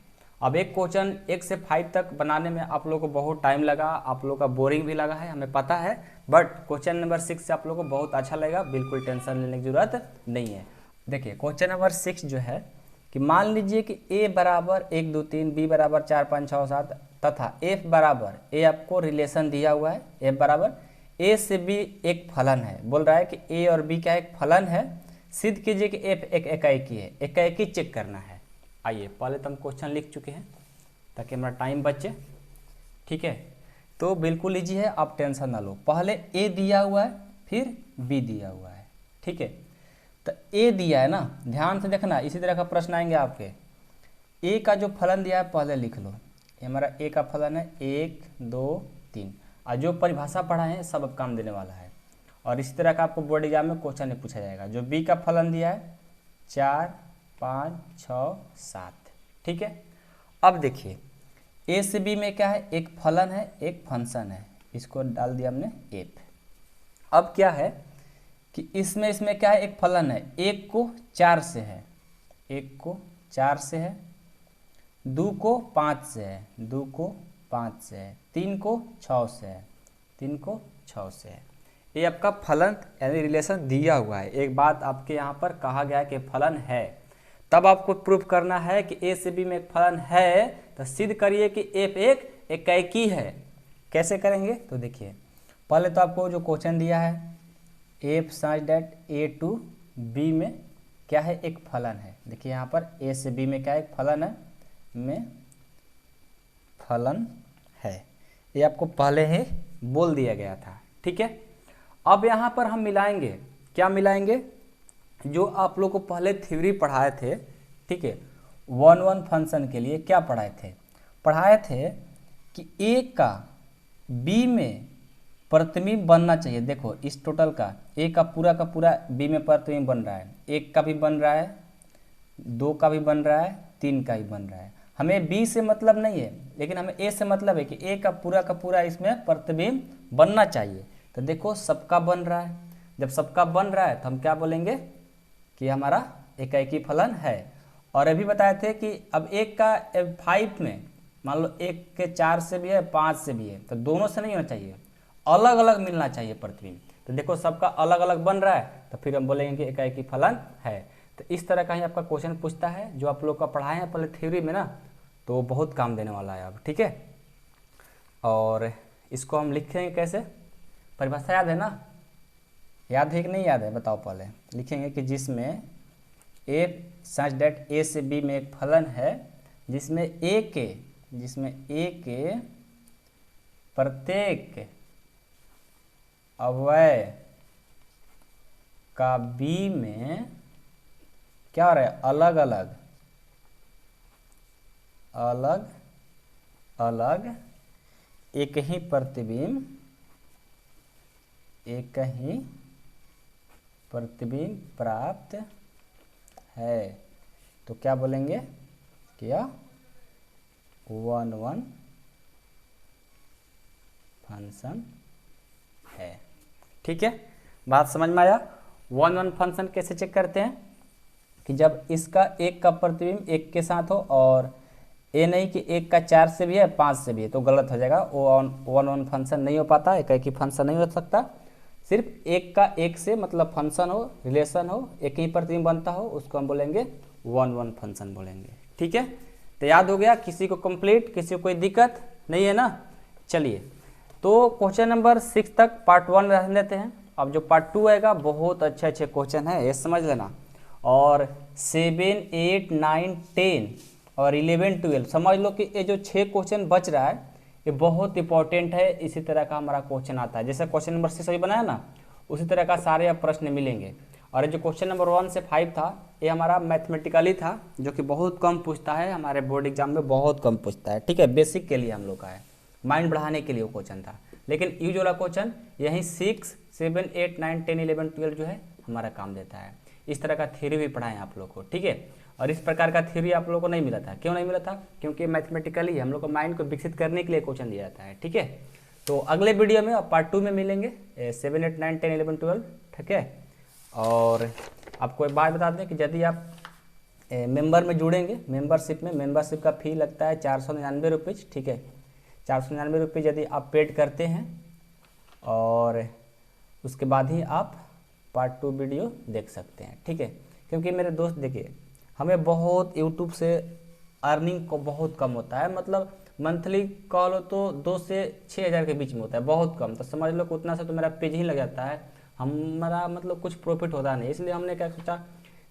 S1: अब एक क्वेश्चन 1 से 5 तक बनाने में आप लोगों को बहुत टाइम लगा, आप लोगों का बोरिंग भी लगा है, हमें पता है, बट क्वेश्चन नंबर 6 से आप लोगों को बहुत अच्छा लगेगा, बिल्कुल टेंशन लेने की जरूरत नहीं है। देखिए क्वेश्चन नंबर 6 जो है कि मान लीजिए कि a बराबर 1 2 3, b बराबर 4 5 6 7 तथा f बराबर, a आपको रिलेशन दिया हुआ है, f बराबर a से b एक फलन है। बोल रहा है कि a और b का एक फलन है, सिद्ध कीजिए कि f एक एकाएकी है। एकाएकी चेक करना है। आइए पहले तो हम क्वेश्चन लिख चुके हैं ताकि हमारा टाइम बचे। ठीक है, तो बिल्कुल इजी है, आप टेंशन ना लो। पहले a दिया हुआ है, फिर b दिया हुआ है। ठीक है, तो a दिया है ना, ध्यान से देखना, इसी तरह का प्रश्न आएंगे आपके। a का जो फलन दिया है पहले लिख लो, ये हमारा a का फलन है 1 2 3, और जो परिभाषा पढ़ा है सब अब काम देने वाला है। और इसी तरह का आपको बोर्ड एग्जाम में क्वेश्चन नहीं पूछा जाएगा। जो b का फलन दिया है 4 5 6 7। ठीक है, अब देखिए a से b में क्या है, एक फलन है एक फंक्शन है, इसको डाल दिया हमने f। अब क्या है कि इसमें क्या है, एक फलन है, 1 को 4 से है, 1 को 4 से है, 2 को 5 से है, 2 को 5 से है, 3 को 6 से है, 3 को 6 से है। ये आपका फलन यानी रिलेशन दिया हुआ है। एक बात आपके यहाँ पर कहा गया है कि फलन है, तब आपको प्रूफ करना है कि a से b में एक फलन है, तो सिद्ध करिए कि f एक एकाएकी है। कैसे करेंगे? तो देखिए, पहले तो आपको जो क्वेश्चन दिया है f such that a to b में क्या है, एक फलन है। देखिए यहाँ पर a से b में क्या है, एक फलन है, में फलन है, ये आपको पहले ही बोल दिया गया था। ठीक है, अब यहाँ पर हम मिलाएंगे, क्या मिलाएंगे, जो आप लोग को पहले थ्योरी पढ़ाए थे। ठीक है, 1 1 फंक्शन के लिए क्या पढ़ाए थे कि a का b में प्रतिबिंब बनना चाहिए। देखो इस टोटल का ए का पूरा बी में प्रतिबिंब बन रहा है, एक का भी बन रहा है, दो का भी बन रहा है, तीन का भी बन रहा है। हमें बी से मतलब नहीं है, लेकिन हमें ए से मतलब है कि ए का पूरा इसमें प्रतिबिंब बनना चाहिए। तो देखो सबका बन रहा है, जब सबका बन रहा है तो हम क्या बोलेंगे कि हमारा एकाएकी फलन है। और अभी बताए थे कि अब एक का 5 में मान लो एक के 4 से भी है 5 से भी है, तो दोनों से नहीं होना चाहिए, अलग अलग मिलना चाहिए प्रतिबिंब। तो देखो सबका अलग अलग बन रहा है तो फिर हम बोलेंगे कि एकाएकी फलन है। तो इस तरह का ही आपका क्वेश्चन पूछता है, जो आप लोग का पढ़ाए हैं पहले थ्योरी में ना, तो बहुत काम देने वाला है अब, ठीक है। और इसको हम लिखेंगे कैसे, परिभाषा याद है ना, याद है कि नहीं याद है बताओ। पहले लिखेंगे कि जिसमें ए सच डेट ए से बी में एक फलन है जिसमें ए के प्रत्येक अवयव का बी में क्या हो रहा है, अलग अलग एक ही प्रतिबिंब प्राप्त है। तो क्या बोलेंगे क्या 1-1 फंक्शन है, ठीक है। बात समझ में आया। 1-1 फंक्शन कैसे चेक करते हैं कि जब इसका एक का प्रतिबिंब एक के साथ हो और ये नहीं कि एक का 4 से भी है 5 से भी है, तो गलत हो जाएगा, वो 1-1 फंक्शन नहीं हो पाता, एकाएकी फंक्शन नहीं हो सकता। सिर्फ एक का एक से मतलब फंक्शन हो, रिलेशन हो, एक ही प्रतिबिंब बनता हो, उसको हम बोलेंगे 1-1 फंक्शन बोलेंगे, ठीक है। तो याद हो गया, किसी को कंप्लीट, किसी को कोई दिक्कत नहीं है ना। चलिए तो क्वेश्चन नंबर 6 तक पार्ट 1 रह लेते हैं। अब जो पार्ट 2 आएगा बहुत अच्छे क्वेश्चन है, ये समझ लेना। और 7, 8, 9, 10 और 11, 12 समझ लो कि ये जो 6 क्वेश्चन बच रहा है ये बहुत इंपॉर्टेंट है। इसी तरह का हमारा क्वेश्चन आता है, जैसे क्वेश्चन नंबर 6 अभी बनाया ना, उसी तरह का सारे अब प्रश्न मिलेंगे। और ये जो क्वेश्चन नंबर 1 से 5 था ये हमारा मैथमेटिकली था, जो कि बहुत कम पूछता है, हमारे बोर्ड एग्जाम में बहुत कम पूछता है, ठीक है। बेसिक के लिए हम लोग का है, माइंड बढ़ाने के लिए वो क्वेश्चन था। लेकिन यूज वाला क्वेश्चन यही 6, 7, 8, 9, 10, 11, 12 जो है हमारा काम देता है। इस तरह का थ्योरी भी पढ़ाएं आप लोग को, ठीक है। और इस प्रकार का थ्योरी आप लोगों को नहीं मिला था, क्यों नहीं मिला था, क्योंकि मैथमेटिकली हम लोग को माइंड को विकसित करने के लिए क्वेश्चन दिया जाता है, ठीक है। तो अगले वीडियो में अब पार्ट 2 में मिलेंगे 7, 8, 9, 10, 11, 12, ठीक है। और आपको एक बात बता दें कि यदि आप मेंबर में जुड़ेंगे, मेंबरशिप का फी लगता है 499 रुपीज़, ठीक है। 499 रुपये यदि आप पेड करते हैं और उसके बाद ही आप पार्ट 2 वीडियो देख सकते हैं, ठीक है। क्योंकि मेरे दोस्त देखिए, हमें बहुत यूट्यूब से अर्निंग को बहुत कम होता है, मतलब मंथली कॉल हो तो 2 से 6 हज़ार के बीच में होता है, बहुत कम। तो समझ लो कि उतना से तो मेरा पेज ही लग जाता है, हमारा मतलब कुछ प्रॉफिट होता नहीं। इसलिए हमने क्या सोचा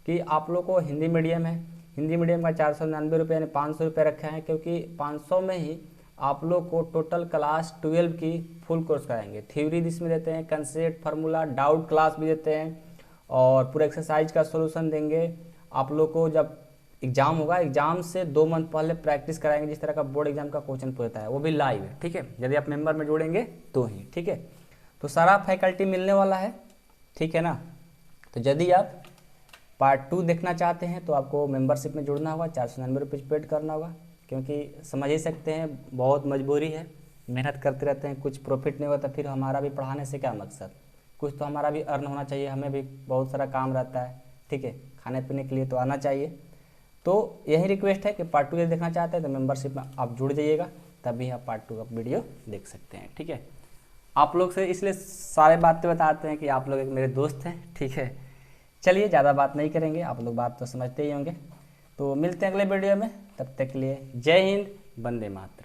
S1: कि आप लोग को हिंदी मीडियम है, हिंदी मीडियम का 499 रुपये यानी 500 रुपये रखे हैं, क्योंकि 500 में ही आप लोग को टोटल क्लास 12 की फुल कोर्स कराएंगे। थ्योरी जिसमें देते हैं, कंसेप्ट, फार्मूला, डाउट क्लास भी देते हैं और पूरा एक्सरसाइज का सॉल्यूशन देंगे। आप लोग को जब एग्जाम होगा, एग्जाम से 2 मंथ पहले प्रैक्टिस कराएंगे, जिस तरह का बोर्ड एग्जाम का क्वेश्चन पूछता है वो भी लाइव है, ठीक है। यदि आप मेंबर में जुड़ेंगे तो ही, ठीक है। तो सारा फैकल्टी मिलने वाला है, ठीक है ना। तो यदि आप पार्ट 2 देखना चाहते हैं तो आपको मेंबरशिप में जुड़ना होगा, 499 रुपये पेड करना होगा, क्योंकि समझ ही सकते हैं बहुत मजबूरी है, मेहनत करते रहते हैं, कुछ प्रॉफिट नहीं होता, फिर हमारा भी पढ़ाने से क्या मकसद, कुछ तो हमारा भी अर्न होना चाहिए, हमें भी बहुत सारा काम रहता है, ठीक है। खाने पीने के लिए तो आना चाहिए। तो यही रिक्वेस्ट है कि पार्ट 2 यदि देखना चाहते हैं तो मेंबरशिप में आप जुड़ जाइएगा, तभी आप पार्ट 2 का वीडियो देख सकते हैं, ठीक है। आप लोग से इसलिए सारे बातें बताते हैं कि आप लोग एक मेरे दोस्त हैं, ठीक है। चलिए ज़्यादा बात नहीं करेंगे, आप लोग बात तो समझते ही होंगे। तो मिलते हैं अगले वीडियो में, तब तक के लिए जय हिंद, वंदे मातरम।